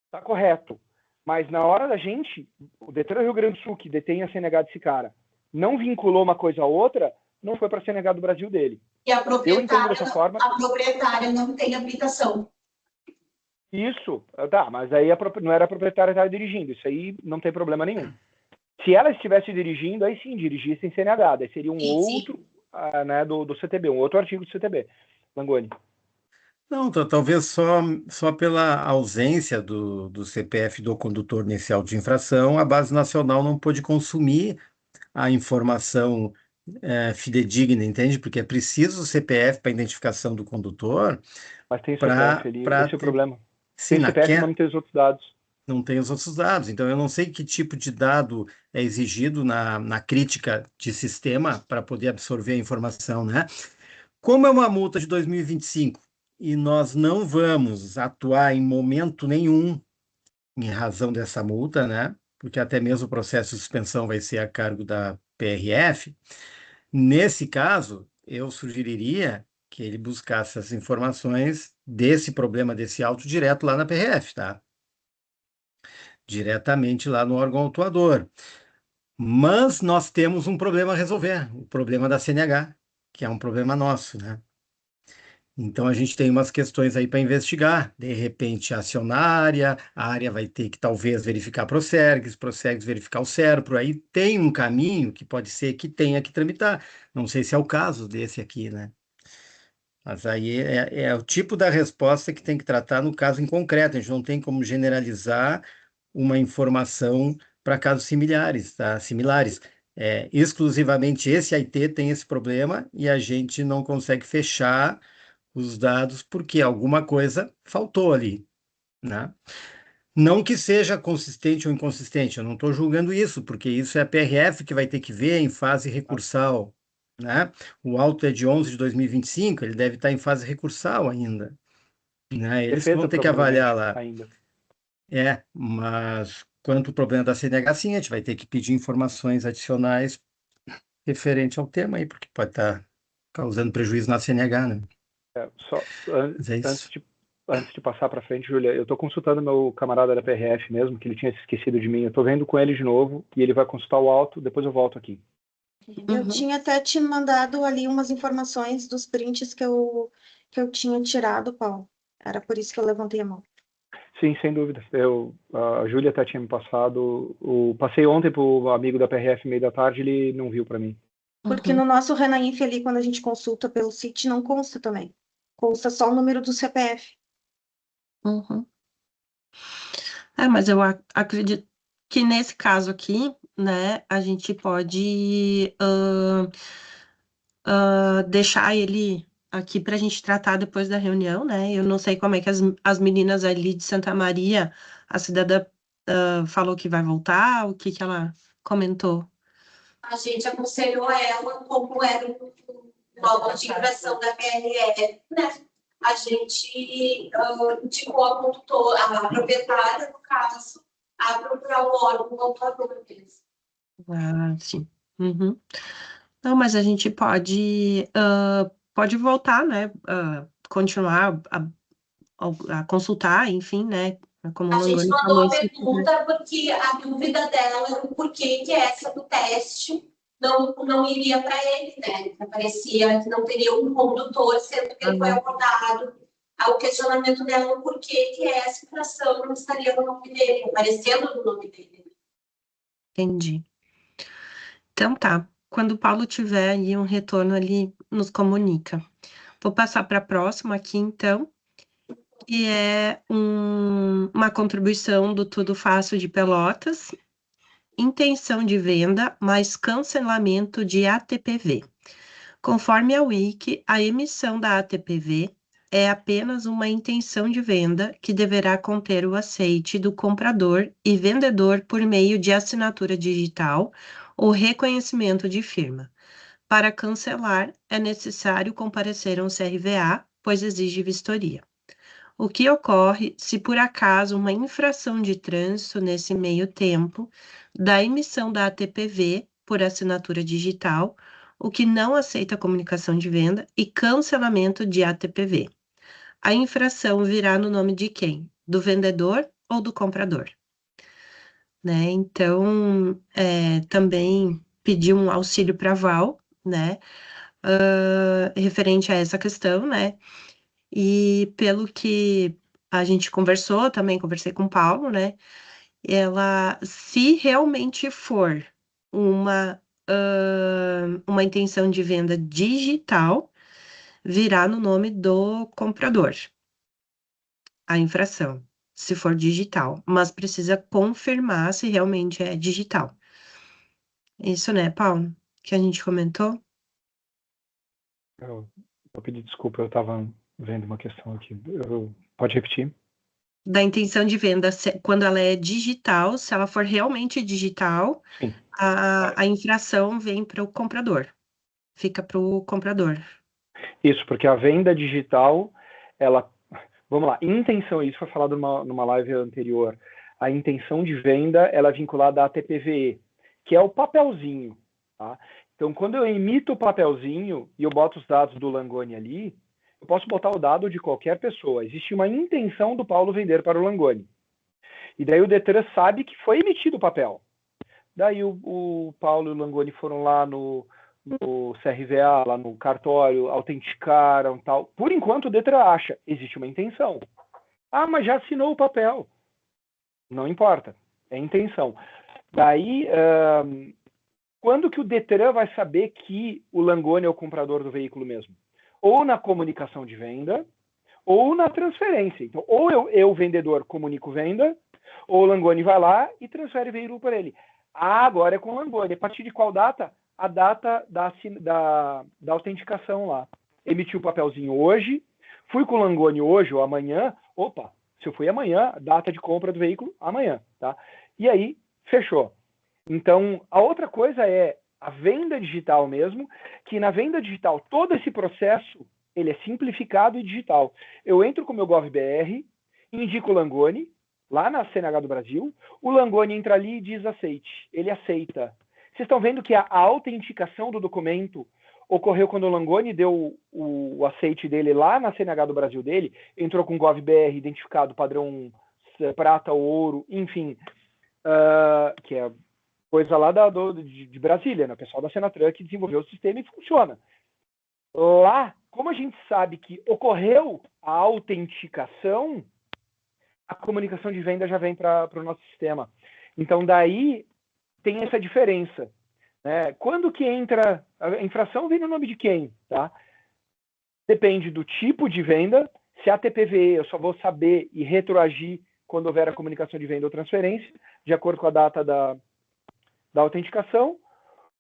está correto, mas na hora da gente, o Detran Rio Grande do Sul, que detém a CNH desse cara, não vinculou uma coisa a outra, não foi para a CNH do Brasil dele. E a proprietária, forma, a proprietária não tem habilitação. Isso, tá, mas aí não era a proprietária que estava dirigindo, isso aí não tem problema nenhum. Se ela estivesse dirigindo, aí sim, dirigir sem CNH, daí seria outro né, do CTB, um outro artigo do CTB. Langoni. Não, talvez só pela ausência do CPF do condutor nesse auto de infração, a base nacional não pôde consumir a informação fidedigna, entende? Porque é preciso o CPF para identificação do condutor. Mas tem CPF ali, esse é o problema. Sim, tem CPF, mas não tem os outros dados. Não tem os outros dados, então eu não sei que tipo de dado é exigido na crítica de sistema para poder absorver a informação, né? Como é uma multa de 2025 e nós não vamos atuar em momento nenhum em razão dessa multa, né? Porque até mesmo o processo de suspensão vai ser a cargo da PRF. Nesse caso, eu sugeriria que ele buscasse as informações desse problema, desse auto, direto lá na PRF, tá? Diretamente lá no órgão autuador. Mas nós temos um problema a resolver, o problema da CNH, que é um problema nosso, né? Então a gente tem umas questões aí para investigar. De repente, a área vai ter que talvez verificar a Procergs verificar o SERPRO. Aí tem um caminho que pode ser que tenha que tramitar. Não sei se é o caso desse aqui, né? Mas aí é o tipo da resposta que tem que tratar no caso em concreto. A gente não tem como generalizar uma informação para casos similares, tá? Exclusivamente esse IT tem esse problema e a gente não consegue fechar os dados porque alguma coisa faltou ali, né? Não que seja consistente ou inconsistente, eu não estou julgando isso, porque isso é a PRF que vai ter que ver em fase recursal. né? O auto é de 11 de 2025, ele deve estar em fase recursal ainda, né? Eles que vão Defesa, ter que avaliar provavelmente, lá. ainda. Mas quanto ao problema da CNH, sim, a gente vai ter que pedir informações adicionais referente ao tema aí, porque pode estar causando prejuízo na CNH, né? Só Mas é antes isso. de passar para frente, Júlia, eu estou consultando meu camarada da PRF mesmo, que ele tinha se esquecido de mim. Eu estou vendo com ele de novo e ele vai consultar o auto, depois eu volto aqui. Eu tinha até te mandado ali umas informações dos prints que eu tinha tirado, Paulo. Era por isso que eu levantei a mão. Sim, sem dúvida. A Júlia até tinha me passado. Passei ontem para o amigo da PRF meio da tarde, ele não viu para mim. Porque no nosso Renainf ali, quando a gente consulta pelo CIT, não consta também. Consta só o número do CPF. Mas eu acredito que nesse caso aqui, né, a gente pode deixar ele aqui para a gente tratar depois da reunião, né? Eu não sei como é que as meninas ali de Santa Maria, a cidadã falou que vai voltar, o que ela comentou? A gente aconselhou ela, como era o auto de infração da PRF, né? A gente indicou a condutora, a proprietária, no caso, a procurar o órgão autuador deles. Ah, sim. Não, mas a gente pode voltar, né? Continuar a consultar, enfim, né? Como o A gente Langoni mandou falou, a pergunta porque a dúvida dela era o porquê que essa do teste não iria para ele, né? Parecia que não teria um condutor, sendo que ele foi abordado. O questionamento dela é o porquê que essa infração não estaria no nome dele, aparecendo no nome dele. Entendi. Então tá. Quando o Paulo tiver aí um retorno, ele nos comunica. Vou passar para a próxima aqui, então, que é uma contribuição do Tudo Fácil de Pelotas. Intenção de venda mais cancelamento de ATPV. Conforme a WIC, a emissão da ATPV é apenas uma intenção de venda que deverá conter o aceite do comprador e vendedor por meio de assinatura digital ou reconhecimento de firma. Para cancelar, é necessário comparecer a um CRVA, pois exige vistoria. O que ocorre se por acaso uma infração de trânsito nesse meio tempo da emissão da ATPV por assinatura digital, o que não aceita comunicação de venda e cancelamento de ATPV. A infração virá no nome de quem? Do vendedor ou do comprador? Né? Então, também pedi um auxílio para a Val, né? Referente a essa questão, né? E pelo que a gente conversou, também conversei com o Paulo, né? Se realmente for uma intenção de venda digital, virá no nome do comprador a infração, se for digital, mas precisa confirmar se realmente é digital. Isso, né, Paulo? Que a gente comentou? Eu vou pedir desculpa, eu estava vendo uma questão aqui. Pode repetir? Da intenção de venda, quando ela é digital, se ela for realmente digital, Sim. a infração vem para o comprador, fica para o comprador. Isso, porque a venda digital, vamos lá, intenção, isso foi falado numa live anterior, a intenção de venda, ela é vinculada à TPVE, que é o papelzinho, tá? Então, quando eu emito o papelzinho e eu boto os dados do Langoni ali, eu posso botar o dado de qualquer pessoa. Existe uma intenção do Paulo vender para o Langoni. E daí o Detran sabe que foi emitido o papel. Daí o Paulo e o Langoni foram lá no CRVA, lá no cartório, autenticaram e tal. Por enquanto o Detran acha, existe uma intenção. Ah, mas já assinou o papel. Não importa, é intenção. Daí, quando que o Detran vai saber que o Langoni é o comprador do veículo mesmo? Ou na comunicação de venda, ou na transferência. Então, ou eu vendedor, comunico venda, ou o Langoni vai lá e transfere o veículo para ele. Agora é com o Langoni. A partir de qual data? A data da autenticação lá. Emitiu o papelzinho hoje, fui com o Langoni hoje ou amanhã, opa, se eu fui amanhã, data de compra do veículo, amanhã, tá? E aí, fechou. Então, a outra coisa é a venda digital mesmo, que na venda digital todo esse processo ele é simplificado e digital. Eu entro com o meu GovBR, indico o Langoni, lá na CNH do Brasil, o Langoni entra ali e diz aceite. Ele aceita. Vocês estão vendo que a autenticação do documento ocorreu quando o Langoni deu o aceite dele lá na CNH do Brasil dele, entrou com o GovBR identificado padrão prata, ouro, enfim, que é coisa lá de Brasília, né? O pessoal da Senatruck desenvolveu o sistema e funciona. Lá, como a gente sabe que ocorreu a autenticação, a comunicação de venda já vem para o nosso sistema. Então, daí tem essa diferença. Né? Quando que entra... A infração vem no nome de quem? Tá? Depende do tipo de venda. Se a TPV, eu só vou saber e retroagir quando houver a comunicação de venda ou transferência, de acordo com a data da autenticação.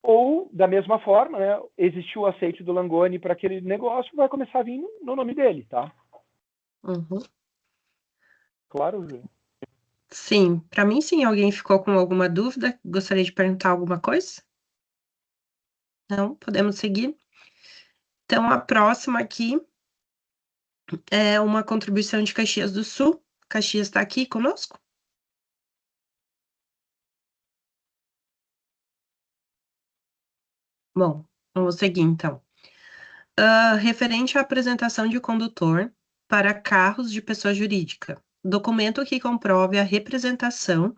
Ou, da mesma forma, né, existiu o aceite do Langoni para aquele negócio, vai começar a vir no nome dele, tá? Uhum. Claro, Júlia. Sim, para mim sim. Alguém ficou com alguma dúvida? Gostaria de perguntar alguma coisa? Não? Podemos seguir? Então, a próxima aqui é uma contribuição de Caxias do Sul. Caxias está aqui conosco? Bom, vamos seguir então. Referente à apresentação de condutor para carros de pessoa jurídica. Documento que comprove a representação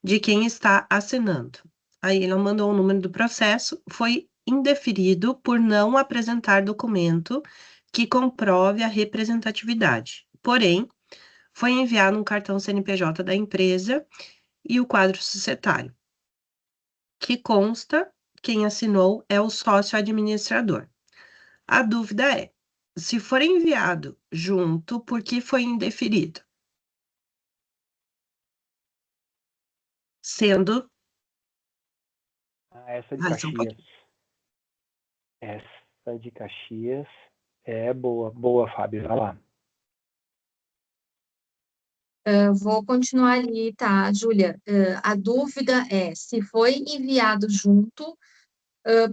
de quem está assinando. Aí ele mandou o número do processo, foi indeferido por não apresentar documento que comprove a representatividade. Porém, foi enviado um cartão CNPJ da empresa e o quadro societário, que consta quem assinou é o sócio administrador. A dúvida é, se for enviado junto, por que foi indeferido? Sendo... Essa de Caxias. Essa de Caxias é boa. Boa, Fábio. Vai lá. Vou continuar ali, tá, Júlia? A dúvida é se foi enviado junto,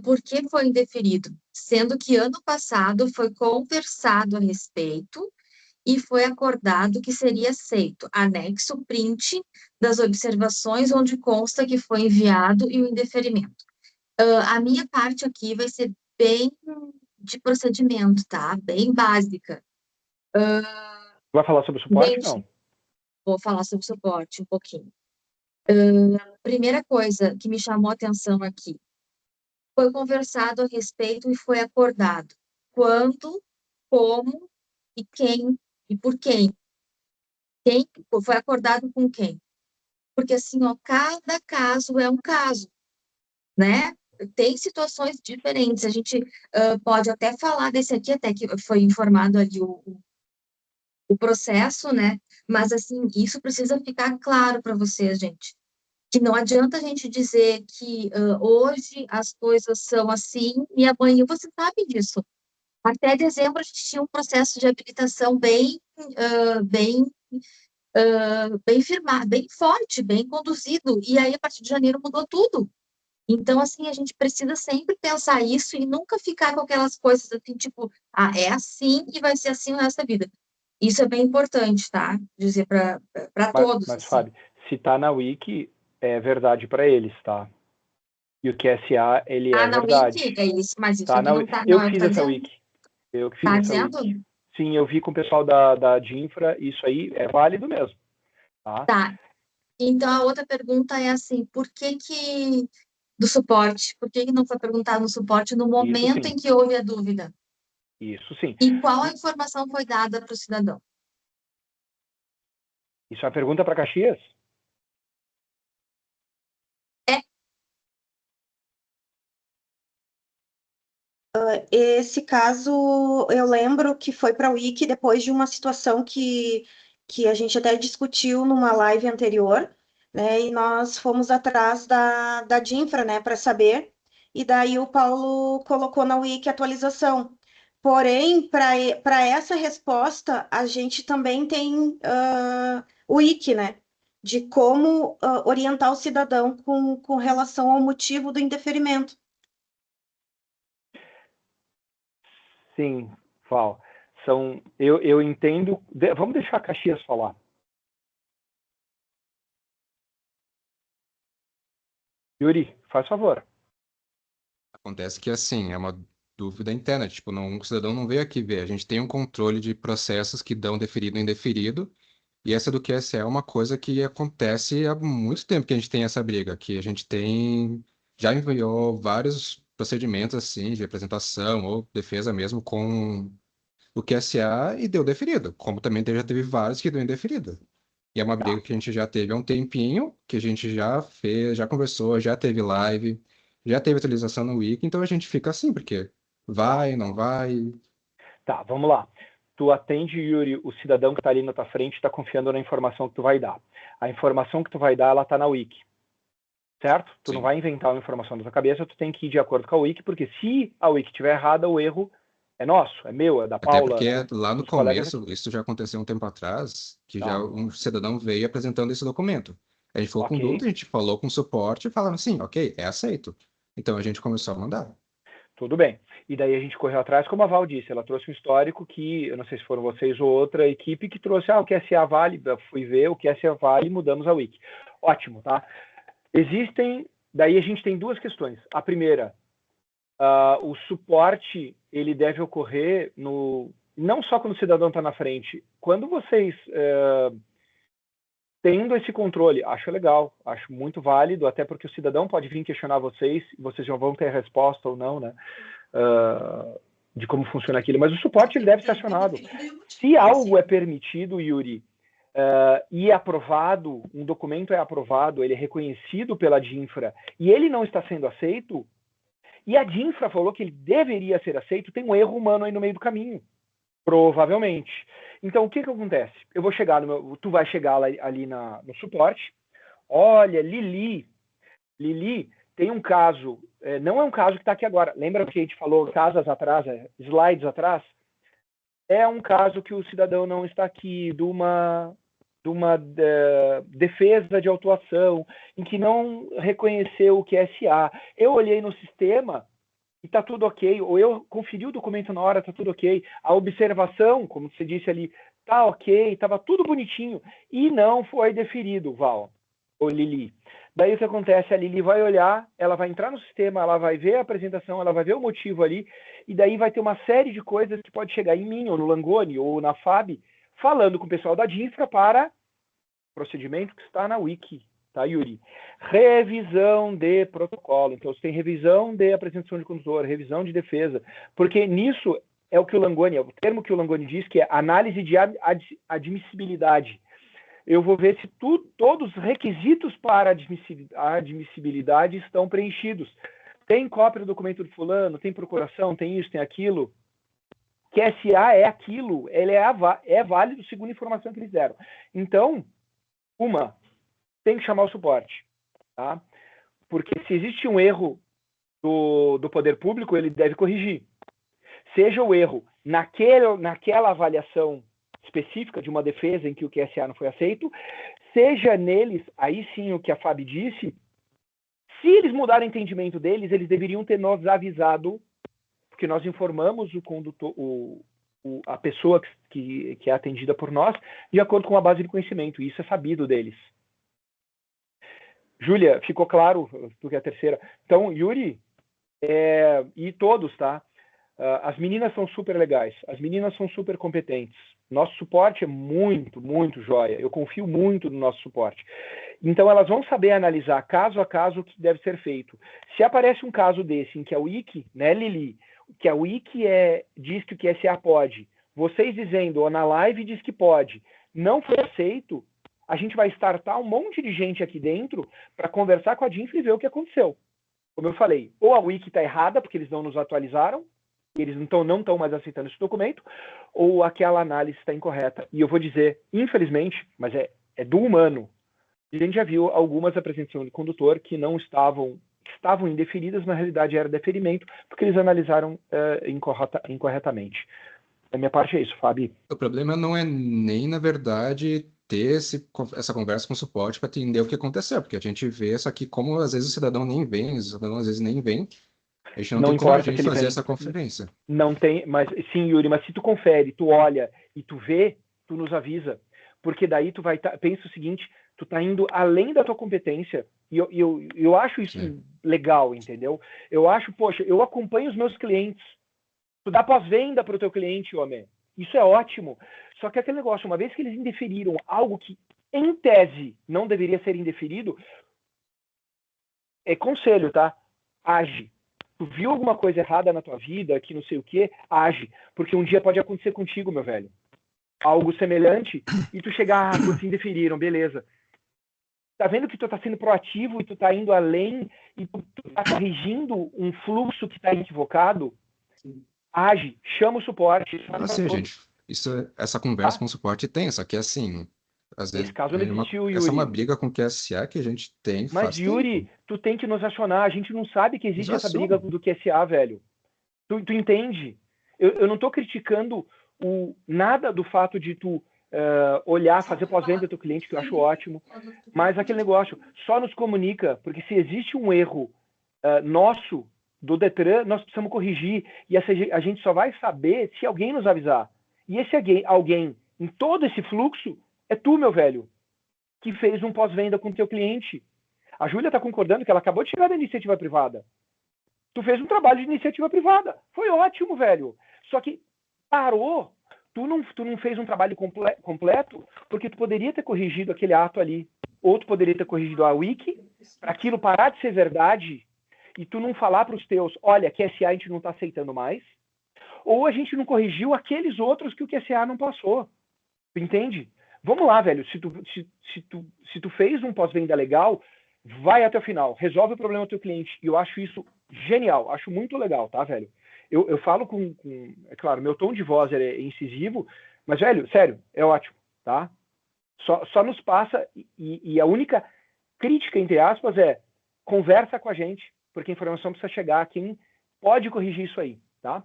por que foi indeferido? Sendo que ano passado foi conversado a respeito e foi acordado que seria aceito anexo print das observações onde consta que foi enviado e o indeferimento. A minha parte aqui vai ser bem de procedimento, tá? Bem básica. Vai falar sobre o suporte, Gente, não? vou falar sobre suporte um pouquinho. Primeira coisa que me chamou a atenção aqui, foi conversado a respeito e foi acordado. Quando, como e quem e por quem. Quem foi acordado com quem? Porque assim, ó, cada caso é um caso, né? Tem situações diferentes. A gente pode até falar desse aqui, até que foi informado ali o processo, né? Mas assim, isso precisa ficar claro para vocês, gente. Que não adianta a gente dizer que hoje as coisas são assim e amanhã você sabe disso. Até dezembro a gente tinha um processo de habilitação bem firmado, bem forte, bem conduzido, e aí a partir de janeiro mudou tudo. Então, assim, a gente precisa sempre pensar isso e nunca ficar com aquelas coisas assim, tipo, é assim e vai ser assim o resto da vida. Isso é bem importante, tá? Dizer para todos. Mas assim. Fábio, se tá na Wiki, é verdade para eles, tá? E o QSA, ele é na verdade. Wiki, é isso, mas isso Tá aqui na não Wiki. tá, Eu não é o que fiz tá essa dizendo. Wiki. Eu que fiz Tá essa dizendo? Wiki. Sim, eu vi com o pessoal da Dinfra, isso aí é válido mesmo. Tá. Então, a outra pergunta é assim, por que do suporte? Por que não foi perguntado no suporte no momento em que houve a dúvida? Isso sim. E qual a informação foi dada para o cidadão? Isso é uma pergunta para Caxias? Esse caso, eu lembro que foi para o Wiki depois de uma situação que a gente até discutiu numa live anterior, né? E nós fomos atrás da Dinfra, né, para saber. E daí o Paulo colocou na Wiki atualização. Porém, para essa resposta, a gente também tem o Wiki, né? De como orientar o cidadão com relação ao motivo do indeferimento. Sim, Val. Eu entendo. Vamos deixar a Caxias falar. Yuri, faz favor. Acontece que, assim, é uma dúvida interna. Tipo, o cidadão não veio aqui ver. A gente tem um controle de processos que dão deferido e indeferido. E essa do QSE é uma coisa que acontece há muito tempo que a gente tem essa briga. Que a gente já enviou vários procedimentos, assim, de apresentação ou defesa mesmo com o QSA e deu deferido. Como também já teve vários que deu indeferido. E é uma briga que a gente já teve há um tempinho, que a gente já fez, já conversou, já teve live, já teve atualização no Wiki, então a gente fica assim, porque vai, não vai. Tá, vamos lá. Tu atende, Yuri, o cidadão que está ali na tua frente está confiando na informação que tu vai dar. A informação que tu vai dar, ela está na Wiki. Certo? Tu não vai inventar uma informação da tua cabeça, tu tem que ir de acordo com a Wiki, porque se a Wiki estiver errada, o erro é nosso, é meu, é da Paula. Até porque lá no dos colegas. começo, isso já aconteceu um tempo atrás, que já um cidadão veio apresentando esse documento. A gente falou com dúvida, a gente falou com suporte e falaram assim, ok, é aceito. Então a gente começou a mandar. Tudo bem. E daí a gente correu atrás, como a Val disse, ela trouxe um histórico que, eu não sei se foram vocês ou outra equipe, que trouxe, o QSA vale, fui ver, o QSA vale, mudamos a Wiki. Ótimo, tá? Daí a gente tem duas questões. A primeira, o suporte, ele deve ocorrer não só quando o cidadão está na frente. Quando vocês, tendo esse controle, acho legal, acho muito válido, até porque o cidadão pode vir questionar vocês já vão ter a resposta ou não, né? De como funciona aquilo. Mas o suporte, ele deve ser acionado. Se algo é permitido, Yuri, e aprovado, um documento é aprovado, ele é reconhecido pela DINFRA, e ele não está sendo aceito, e a DINFRA falou que ele deveria ser aceito, tem um erro humano aí no meio do caminho, provavelmente. Então, o que acontece? Eu vou chegar tu vai chegar ali no suporte, olha, Lili, tem um caso, não é um caso que está aqui agora, lembra que a gente falou slides atrás? É um caso que o cidadão não está aqui, de uma defesa de autuação, em que não reconheceu o QSA. Eu olhei no sistema e está tudo ok, ou eu conferi o documento na hora, está tudo ok. A observação, como você disse ali, está ok, estava tudo bonitinho, e não foi deferido, Val, ou Lili. Daí o que acontece? A Lili vai olhar, ela vai entrar no sistema, ela vai ver a apresentação, ela vai ver o motivo ali, e daí vai ter uma série de coisas que pode chegar em mim, ou no Langoni, ou na FAB, falando com o pessoal da DINFRA para procedimento que está na Wiki, tá, Yuri? Revisão de protocolo. Então, você tem revisão de apresentação de condutor, revisão de defesa, porque nisso é o que o termo que o Langoni diz, que é análise de admissibilidade. Eu vou ver se todos os requisitos para admissibilidade estão preenchidos. Tem cópia do documento do fulano, tem procuração, tem isso, tem aquilo. QSA é aquilo, ele é válido segundo a informação que eles deram. Então, tem que chamar o suporte, tá? Porque se existe um erro do poder público, ele deve corrigir. Seja o erro naquela avaliação específica de uma defesa em que o QSA não foi aceito, seja neles, aí sim o que a FAB disse, se eles mudarem o entendimento deles, eles deveriam ter nos avisado, porque nós informamos o condutor, a pessoa que é atendida por nós, de acordo com a base de conhecimento, e isso é sabido deles. Júlia, ficou claro, tu que é a terceira. Então, Yuri, e todos, tá? As meninas são super legais, as meninas são super competentes. Nosso suporte é muito, muito joia. Eu confio muito no nosso suporte. Então, elas vão saber analisar caso a caso o que deve ser feito. Se aparece um caso desse em que a Wiki, né, Lili, que a Wiki diz que o QSA pode, vocês dizendo, ou na live diz que pode, não foi aceito, a gente vai startar um monte de gente aqui dentro para conversar com a DINFRA e ver o que aconteceu. Como eu falei, ou a Wiki está errada, porque eles não nos atualizaram, eles não estão mais aceitando esse documento, ou aquela análise está incorreta. E eu vou dizer, infelizmente, mas é do humano, a gente já viu algumas apresentações de condutor que não estavam indeferidas, na realidade era deferimento, porque eles analisaram incorretamente. Da minha parte é isso, Fabi. O problema não é nem, na verdade, ter essa conversa com o suporte para entender o que aconteceu, porque a gente vê isso aqui como às vezes o cidadão nem vem, A gente não Não tem como a importa se gente ele fazer tem. essa conferência. Não tem, mas sim, Yuri, mas se tu confere, tu olha e tu vê, tu nos avisa. Porque daí tu vai pensa o seguinte, tu tá indo além da tua competência. E eu acho isso Sim. legal, entendeu? Eu acho, poxa, eu acompanho os meus clientes. Tu dá pós-venda para o teu cliente, homem. Isso é ótimo. Só que aquele negócio, uma vez que eles indeferiram algo que, em tese, não deveria ser indeferido, é conselho, tá? Age. Tu viu alguma coisa errada na tua vida, que não sei o quê, age. Porque um dia pode acontecer contigo, meu velho. Algo semelhante, e tu chegar, putz, indeferiram, beleza. Tá vendo que tu tá sendo proativo e tu tá indo além e tu tá corrigindo um fluxo que tá equivocado? Age, chama o suporte. Assim, gente, essa conversa com o suporte tem, só que assim, às vezes Esse caso não existiu, essa é uma Yuri. briga com o QSA que a gente tem Mas, faz Yuri, tempo. tu tem que nos acionar. A gente não sabe que existe Já essa briga somos. do QSA, velho. Tu entende? Eu não tô criticando nada do fato de tu olhar, fazer pós-venda do teu cliente, que eu acho ótimo. Mas aquele negócio, só nos comunica, porque se existe um erro nosso, do Detran, nós precisamos corrigir. E a gente só vai saber se alguém nos avisar. E esse alguém, em todo esse fluxo, é tu, meu velho, que fez um pós-venda com o teu cliente. A Júlia está concordando que ela acabou de chegar da iniciativa privada. Tu fez um trabalho de iniciativa privada. Foi ótimo, velho. Só que parou. Tu não fez um trabalho completo porque tu poderia ter corrigido aquele ato ali. Ou tu poderia ter corrigido a wiki para aquilo parar de ser verdade e tu não falar para os teus, olha, QSA a gente não está aceitando mais. Ou a gente não corrigiu aqueles outros que o QSA não passou. Tu entende? Vamos lá, velho. Se tu fez um pós-venda legal, vai até o final. Resolve o problema do teu cliente. E eu acho isso genial. Acho muito legal, tá, velho? Eu falo com... É claro, meu tom de voz é incisivo, mas, velho, sério, é ótimo, tá? Só nos passa... E a única crítica, entre aspas, é conversa com a gente, porque a informação precisa chegar a quem pode corrigir isso aí, tá?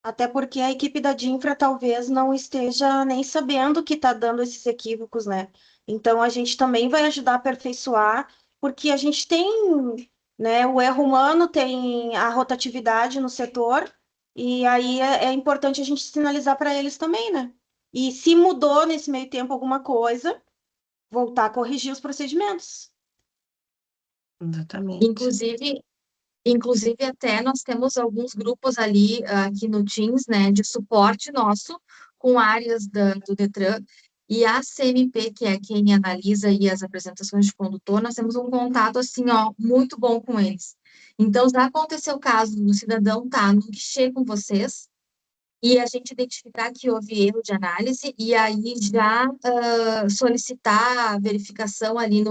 Até porque a equipe da Dinfra talvez não esteja nem sabendo que está dando esses equívocos, né? Então a gente também vai ajudar a aperfeiçoar, porque a gente tem, né, o erro humano, tem a rotatividade no setor, e aí é importante a gente sinalizar para eles também, né? E se mudou nesse meio tempo alguma coisa, voltar a corrigir os procedimentos. Exatamente. Inclusive, até nós temos alguns grupos ali aqui no Teams, né, de suporte nosso, com áreas do Detran, e a CMP, que é quem analisa aí as apresentações de condutor, nós temos um contato, assim, ó, muito bom com eles. Então, já aconteceu o caso do cidadão tá no guichê com vocês, e a gente identificar que houve erro de análise, e aí já solicitar a verificação ali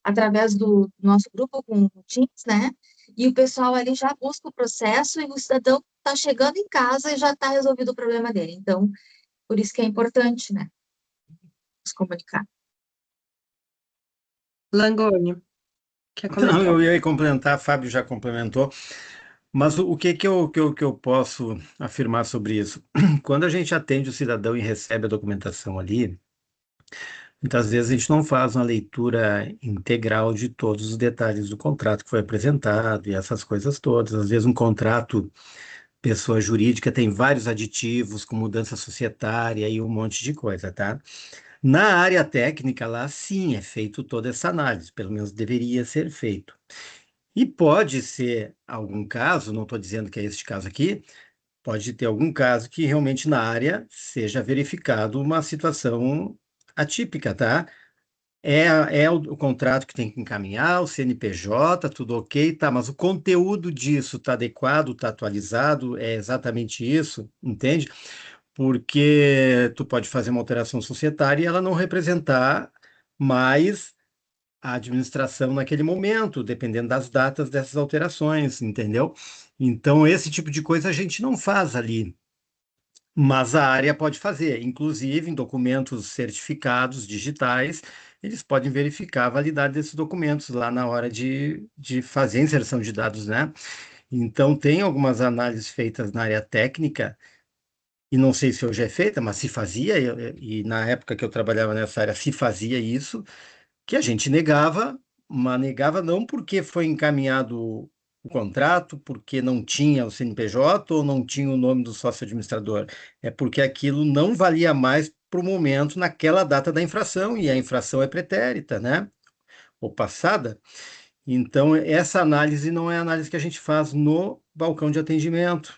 através do nosso grupo com o Teams, né? E o pessoal ali já busca o processo e o cidadão está chegando em casa e já está resolvido o problema dele. Então, por isso que é importante, né? Se comunicar. Langoni, quer Não, comentar? eu ia complementar, a Fábio já complementou, mas o que eu posso afirmar sobre isso? Quando a gente atende o cidadão e recebe a documentação ali, muitas vezes a gente não faz uma leitura integral de todos os detalhes do contrato que foi apresentado e essas coisas todas. Às vezes um contrato, pessoa jurídica, tem vários aditivos com mudança societária e um monte de coisa, tá? Na área técnica, lá sim é feito toda essa análise, pelo menos deveria ser feito. E pode ser algum caso, não estou dizendo que é este caso aqui, pode ter algum caso que realmente na área seja verificado uma situação atípica, tá? É o contrato que tem que encaminhar, o CNPJ, tudo ok, tá, mas o conteúdo disso está adequado, está atualizado, é exatamente isso, entende? Porque tu pode fazer uma alteração societária e ela não representar mais a administração naquele momento, dependendo das datas dessas alterações, entendeu? Então, esse tipo de coisa a gente não faz ali, mas a área pode fazer, inclusive em documentos certificados digitais, eles podem verificar a validade desses documentos lá na hora de fazer a inserção de dados, né? Então, tem algumas análises feitas na área técnica, e não sei se hoje é feita, mas se fazia, e na época que eu trabalhava nessa área se fazia isso, que a gente negava, mas negava não porque foi encaminhado o contrato, porque não tinha o CNPJ ou não tinha o nome do sócio administrador. É porque aquilo não valia mais para o momento, naquela data da infração, e a infração é pretérita, né? Ou passada. Então, essa análise não é a análise que a gente faz no balcão de atendimento.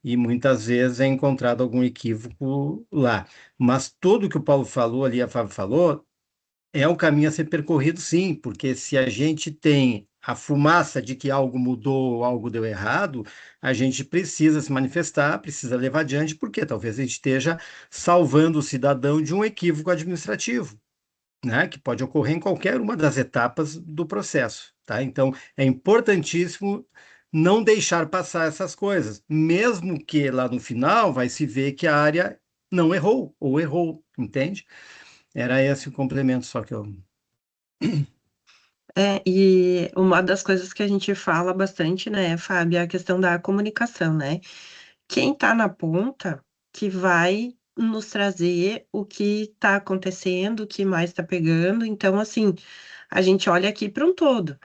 E muitas vezes é encontrado algum equívoco lá. Mas tudo que o Paulo falou ali, a Fábio falou, é um caminho a ser percorrido, sim, porque se a gente tem a fumaça de que algo mudou, algo deu errado, a gente precisa se manifestar, precisa levar adiante, porque talvez a gente esteja salvando o cidadão de um equívoco administrativo, né, que pode ocorrer em qualquer uma das etapas do processo, tá? Então, é importantíssimo não deixar passar essas coisas, mesmo que lá no final vai se ver que a área não errou, ou errou, entende? Era esse o complemento só que eu... E uma das coisas que a gente fala bastante, né, Fábio, é a questão da comunicação, né? Quem está na ponta que vai nos trazer o que está acontecendo, o que mais está pegando. Então, assim, a gente olha aqui para um todo,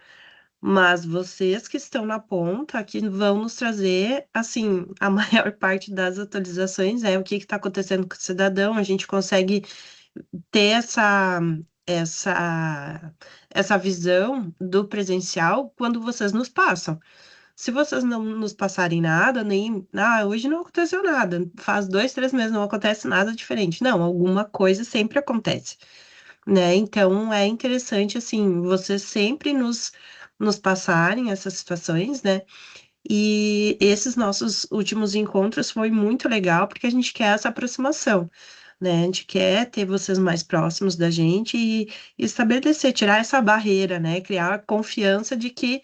mas vocês que estão na ponta, que vão nos trazer, assim, a maior parte das atualizações, o que está acontecendo com o cidadão, a gente consegue ter essa visão do presencial quando vocês nos passam. Se vocês não nos passarem nada, nem, hoje não aconteceu nada, faz 2, 3 meses não acontece nada diferente. Não, alguma coisa sempre acontece, né? Então, é interessante, assim, vocês sempre nos passarem essas situações, né? E esses nossos últimos encontros foi muito legal, porque a gente quer essa aproximação, né? A gente quer ter vocês mais próximos da gente e estabelecer, tirar essa barreira, né? Criar a confiança de que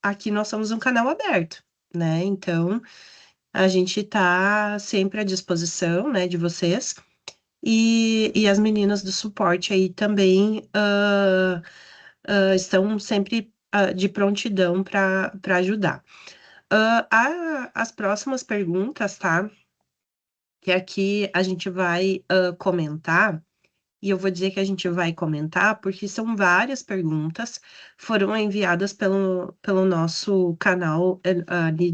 aqui nós somos um canal aberto, né? Então, a gente está sempre à disposição, né, de vocês. E as meninas do suporte aí também estão sempre de prontidão para ajudar. As próximas perguntas, tá? Que aqui a gente vai comentar, e eu vou dizer que a gente vai comentar porque são várias perguntas, foram enviadas pelo nosso canal ali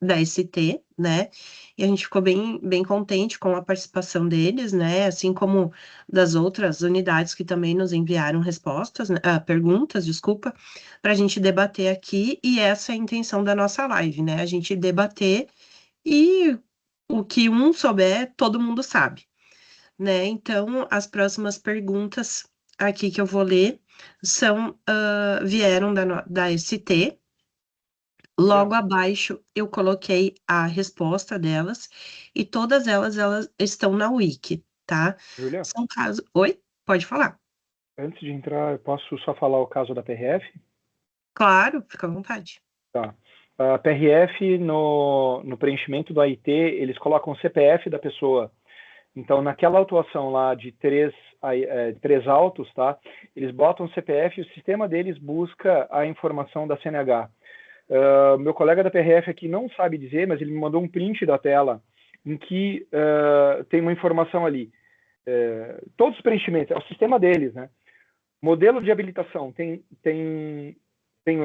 da ST, né? E a gente ficou bem contente com a participação deles, né? Assim como das outras unidades que também nos enviaram respostas, né? Perguntas, desculpa, para a gente debater aqui, e essa é a intenção da nossa live, né? A gente debater e o que um souber, todo mundo sabe, né? Então, as próximas perguntas aqui que eu vou ler vieram da ST. Logo abaixo eu coloquei a resposta delas e todas elas estão na Wiki, tá? Júlia, São casos. Oi? Pode falar. antes de entrar, eu posso só falar o caso da PRF? Claro, fica à vontade. Tá. A PRF, no preenchimento do AIT, eles colocam o CPF da pessoa. Então, naquela autuação lá de 3 autos, tá? Eles botam o CPF e o sistema deles busca a informação da CNH. Meu colega da PRF aqui não sabe dizer, mas ele me mandou um print da tela em que tem uma informação ali. Todos os preenchimentos, é o sistema deles, né? Modelo de habilitação, tem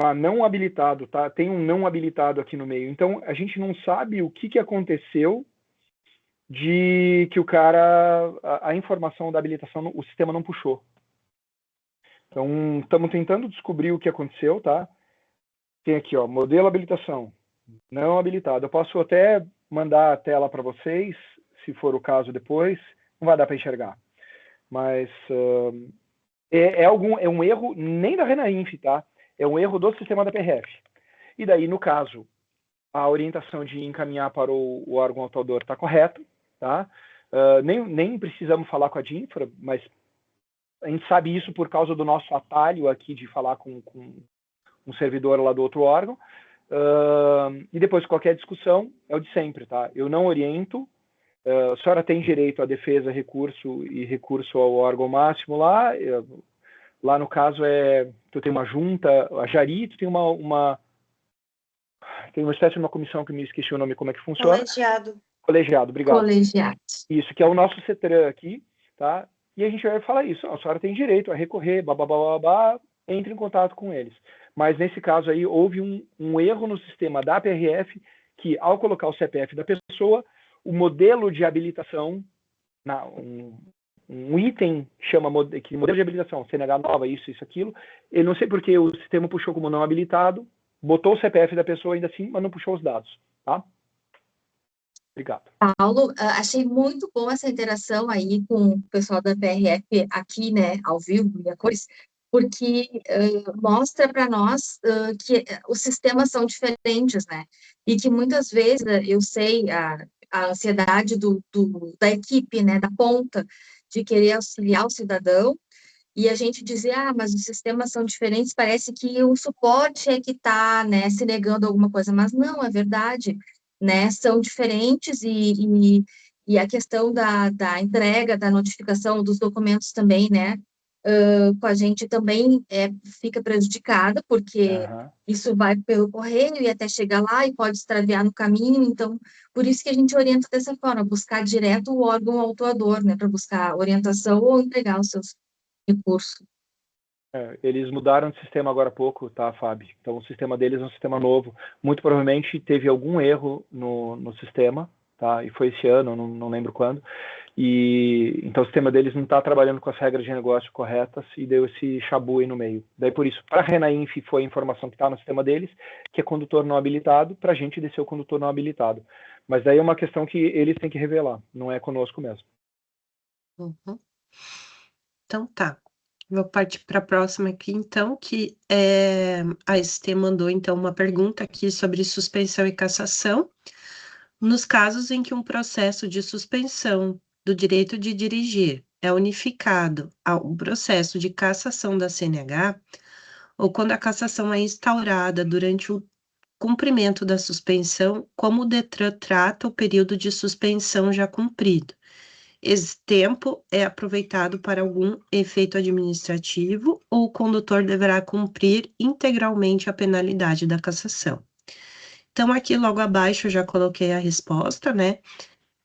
lá não habilitado, tá? Tem um não habilitado aqui no meio. Então, a gente não sabe o que aconteceu de que o cara, a informação da habilitação, o sistema não puxou. Então, estamos tentando descobrir o que aconteceu, tá? Tem aqui, ó, modelo habilitação, não habilitado. Eu posso até mandar a tela para vocês, se for o caso depois, não vai dar para enxergar. Mas é um erro nem da Renainf, tá? É um erro do sistema da PRF. E daí, no caso, a orientação de encaminhar para o órgão autuador está correta, tá? Nem precisamos falar com a DINFRA, mas a gente sabe isso por causa do nosso atalho aqui de falar com um servidor lá do outro órgão. E depois, qualquer discussão, é o de sempre, tá? Eu não oriento. A senhora tem direito à defesa, recurso e recurso ao órgão máximo lá. Lá, no caso, tu tem uma junta, a Jari, tu tem tem uma espécie de uma comissão que me esqueci o nome, como é que funciona? Colegiado, obrigado. Colegiado. Isso, que é o nosso CETRAN aqui, tá? E a gente vai falar isso. A senhora tem direito a recorrer, babá, entre em contato com eles. mas nesse caso aí houve um erro no sistema da PRF, que ao colocar o CPF da pessoa, o modelo de habilitação, um item chama que modelo de habilitação, CNH nova, isso, aquilo, ele não sei porque o sistema puxou como não habilitado, botou o CPF da pessoa ainda assim, mas não puxou os dados, tá? Obrigado. Paulo, achei muito bom essa interação aí com o pessoal da PRF aqui, né, ao vivo, e a cores, porque mostra para nós que os sistemas são diferentes, né, e que muitas vezes eu sei a ansiedade da equipe, né, da ponta, de querer auxiliar o cidadão, e a gente dizer, mas os sistemas são diferentes, parece que o suporte é que está, né, se negando alguma coisa, mas não, é verdade, né, são diferentes e a questão da entrega, da notificação dos documentos também, né, com a gente também fica prejudicada, porque isso vai pelo correio e até chegar lá e pode extraviar no caminho, então, por isso que a gente orienta dessa forma, buscar direto o órgão autuador, né, para buscar orientação ou entregar os seus recursos. Eles mudaram de sistema agora há pouco, tá, Fábio? Então, o sistema deles é um sistema novo. Muito provavelmente teve algum erro no sistema, tá? E foi esse ano, não lembro quando. E então o sistema deles não está trabalhando com as regras de negócio corretas e deu esse chabu aí no meio. Daí, por isso, para a Renainf foi a informação que está no sistema deles, que é condutor não habilitado, para a gente descer o condutor não habilitado. Mas daí é uma questão que eles têm que revelar, não é conosco mesmo. Uhum. Então, tá. Vou partir para a próxima aqui, então, que a ST mandou, então, uma pergunta aqui sobre suspensão e cassação. Nos casos em que um processo de suspensão do direito de dirigir é unificado a um processo de cassação da CNH, ou quando a cassação é instaurada durante o cumprimento da suspensão, como o DETRAN trata o período de suspensão já cumprido? Esse tempo é aproveitado para algum efeito administrativo ou o condutor deverá cumprir integralmente a penalidade da cassação? Então, aqui logo abaixo eu já coloquei a resposta, né?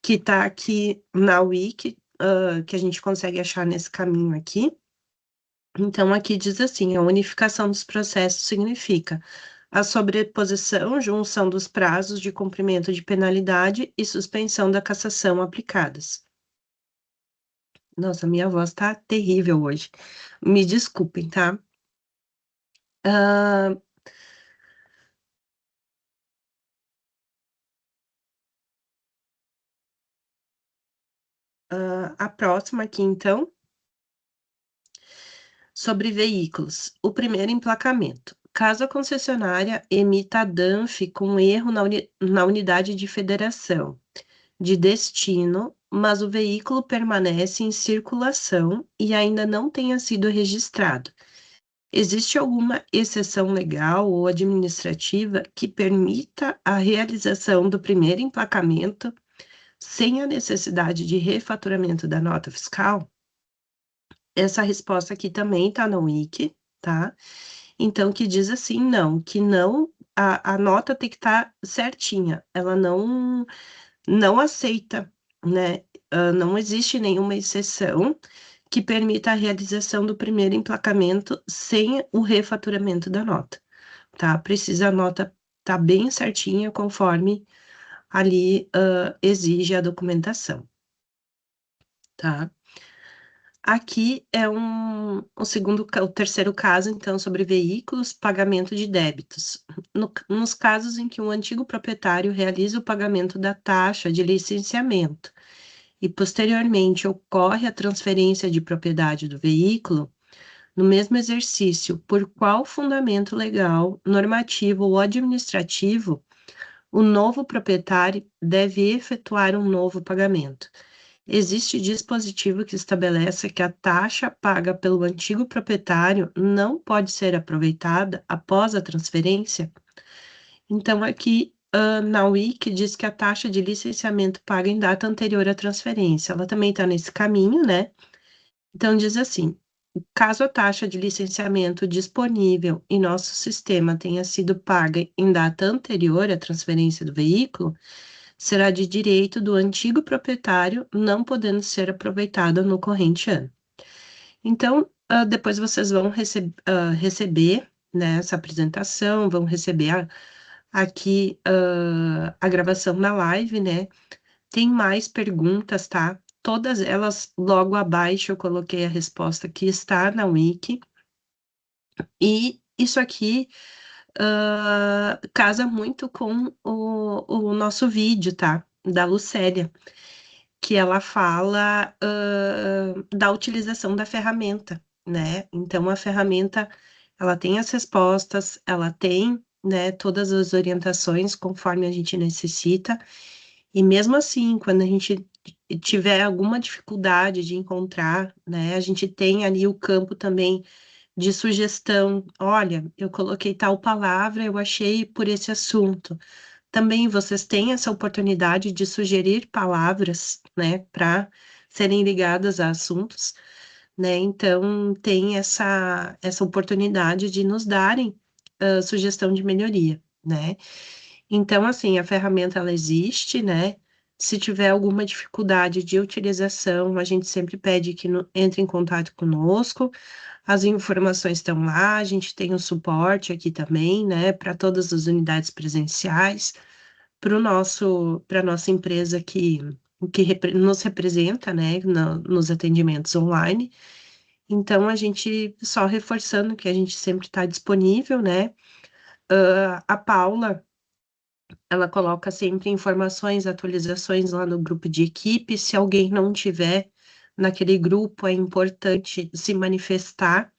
Que está aqui na Wiki, que a gente consegue achar nesse caminho aqui. Então, aqui diz assim, a unificação dos processos significa a sobreposição, junção dos prazos de cumprimento de penalidade e suspensão da cassação aplicadas. Nossa, minha voz tá terrível hoje. Me desculpem, tá? A próxima aqui, então, sobre veículos. O primeiro emplacamento. Caso a concessionária emita a DANF com erro na unidade de federação de destino, mas o veículo permanece em circulação e ainda não tenha sido registrado. Existe alguma exceção legal ou administrativa que permita a realização do primeiro emplacamento sem a necessidade de refaturamento da nota fiscal? Essa resposta aqui também está no Wiki, tá? Então, que diz assim, que não, a nota tem que estar certinha, ela não aceita, né? Não existe nenhuma exceção que permita a realização do primeiro emplacamento sem o refaturamento da nota, tá? Precisa a nota estar bem certinha conforme ali exige a documentação, tá? Aqui é o terceiro caso, então, sobre veículos, pagamento de débitos. Nos casos em que um antigo proprietário realiza o pagamento da taxa de licenciamento e, posteriormente, ocorre a transferência de propriedade do veículo, no mesmo exercício, por qual fundamento legal, normativo ou administrativo, o novo proprietário deve efetuar um novo pagamento. Existe dispositivo que estabelece que a taxa paga pelo antigo proprietário não pode ser aproveitada após a transferência? Então, aqui na Wiki diz que a taxa de licenciamento paga em data anterior à transferência. Ela também está nesse caminho, né? Então, diz assim, caso a taxa de licenciamento disponível em nosso sistema tenha sido paga em data anterior à transferência do veículo, será de direito do antigo proprietário, não podendo ser aproveitada no corrente ano. Então, depois vocês vão receber né, essa apresentação, vão receber aqui a gravação da live, né? Tem mais perguntas, tá? Todas elas, logo abaixo, eu coloquei a resposta que está na Wiki. E isso aqui casa muito com o nosso vídeo, tá? Da Lucélia, que ela fala da utilização da ferramenta, né? Então, a ferramenta, ela tem as respostas, ela tem, né, todas as orientações conforme a gente necessita, e mesmo assim, quando a gente tiver alguma dificuldade de encontrar, né, a gente tem ali o campo também de sugestão. Olha, eu coloquei tal palavra, eu achei por esse assunto. Também vocês têm essa oportunidade de sugerir palavras, né, para serem ligadas a assuntos, né? Então, tem essa oportunidade de nos darem sugestão de melhoria, né? Então, assim, a ferramenta, ela existe, né? Se tiver alguma dificuldade de utilização, a gente sempre pede que entre em contato conosco. As informações estão lá, a gente tem o suporte aqui também, né, para todas as unidades presenciais, para a nossa empresa que nos representa, né, nos atendimentos online. Então, a gente, só reforçando que a gente sempre está disponível, né? A Paula, ela coloca sempre informações, atualizações lá no grupo de equipe. Se alguém não tiver naquele grupo, é importante se manifestar,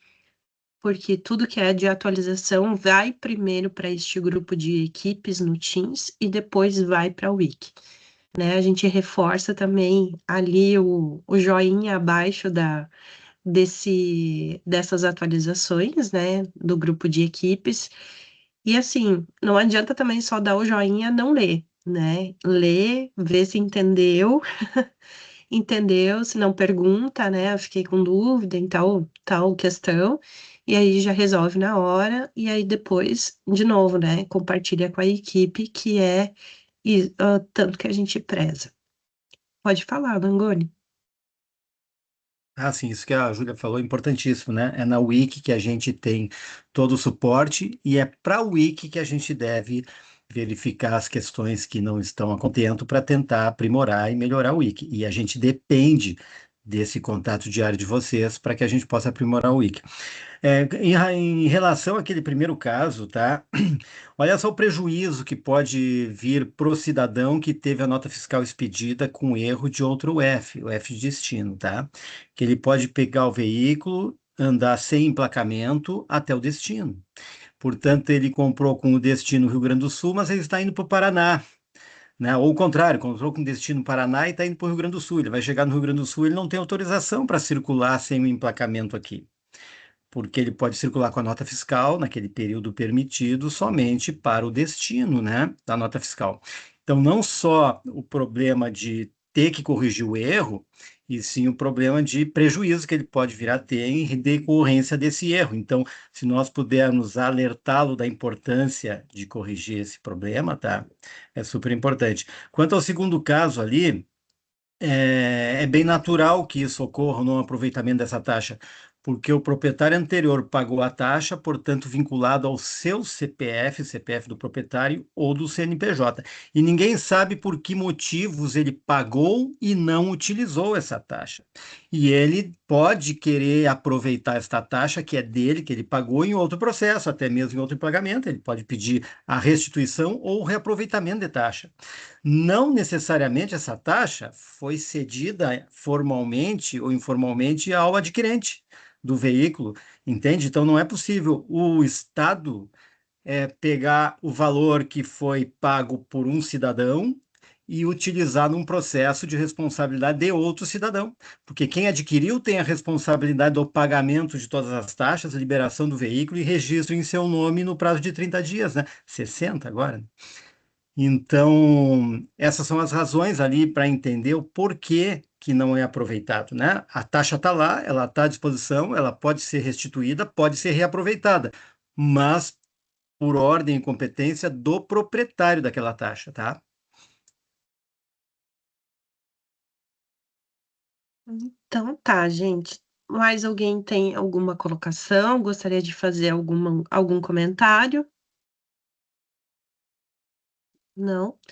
porque tudo que é de atualização vai primeiro para este grupo de equipes no Teams e depois vai para o Wiki, né? A gente reforça também ali o joinha abaixo dessas atualizações, né, do grupo de equipes. E assim, não adianta também só dar o joinha, não ler, né? Ler, ver se entendeu, entendeu, se não pergunta, né? Eu fiquei com dúvida em tal questão, e aí já resolve na hora, e aí depois, de novo, né? Compartilha com a equipe, que é tanto que a gente preza. Pode falar, Langoni. Ah, sim, isso que a Júlia falou é importantíssimo, né? É na Wiki que a gente tem todo o suporte e é para a Wiki que a gente deve verificar as questões que não estão acontecendo para tentar aprimorar e melhorar o Wiki. E a gente depende desse contato diário de vocês para que a gente possa aprimorar o Wiki. Em relação àquele primeiro caso, tá? Olha só o prejuízo que pode vir para o cidadão que teve a nota fiscal expedida com erro de outro UF, o F de destino, tá? Que ele pode pegar o veículo, andar sem emplacamento até o destino. Portanto, ele comprou com o destino Rio Grande do Sul, mas ele está indo para o Paraná, né? Ou o contrário, comprou com destino Paraná e está indo para o Rio Grande do Sul. Ele vai chegar no Rio Grande do Sul, ele não tem autorização para circular sem o emplacamento aqui, porque ele pode circular com a nota fiscal naquele período permitido somente para o destino, né, da nota fiscal. Então, não só o problema de ter que corrigir o erro, e sim o problema de prejuízo que ele pode vir a ter em decorrência desse erro. Então, se nós pudermos alertá-lo da importância de corrigir esse problema, tá? É super importante. Quanto ao segundo caso ali, é bem natural que isso ocorra no aproveitamento dessa taxa, porque o proprietário anterior pagou a taxa, portanto, vinculado ao seu CPF, CPF do proprietário ou do CNPJ. E ninguém sabe por que motivos ele pagou e não utilizou essa taxa. E ele pode querer aproveitar esta taxa que é dele, que ele pagou em outro processo, até mesmo em outro pagamento. Ele pode pedir a restituição ou o reaproveitamento de taxa. Não necessariamente essa taxa foi cedida formalmente ou informalmente ao adquirente do veículo, entende? Então não é possível o Estado pegar o valor que foi pago por um cidadão e utilizar num processo de responsabilidade de outro cidadão, porque quem adquiriu tem a responsabilidade do pagamento de todas as taxas, liberação do veículo e registro em seu nome no prazo de 30 dias, né? 60 agora, né? Então, essas são as razões ali para entender o porquê que não é aproveitado, né? A taxa está lá, ela está à disposição, ela pode ser restituída, pode ser reaproveitada, mas por ordem e competência do proprietário daquela taxa, tá? Então tá, gente. Mais alguém tem alguma colocação? Gostaria de fazer algum comentário? Não?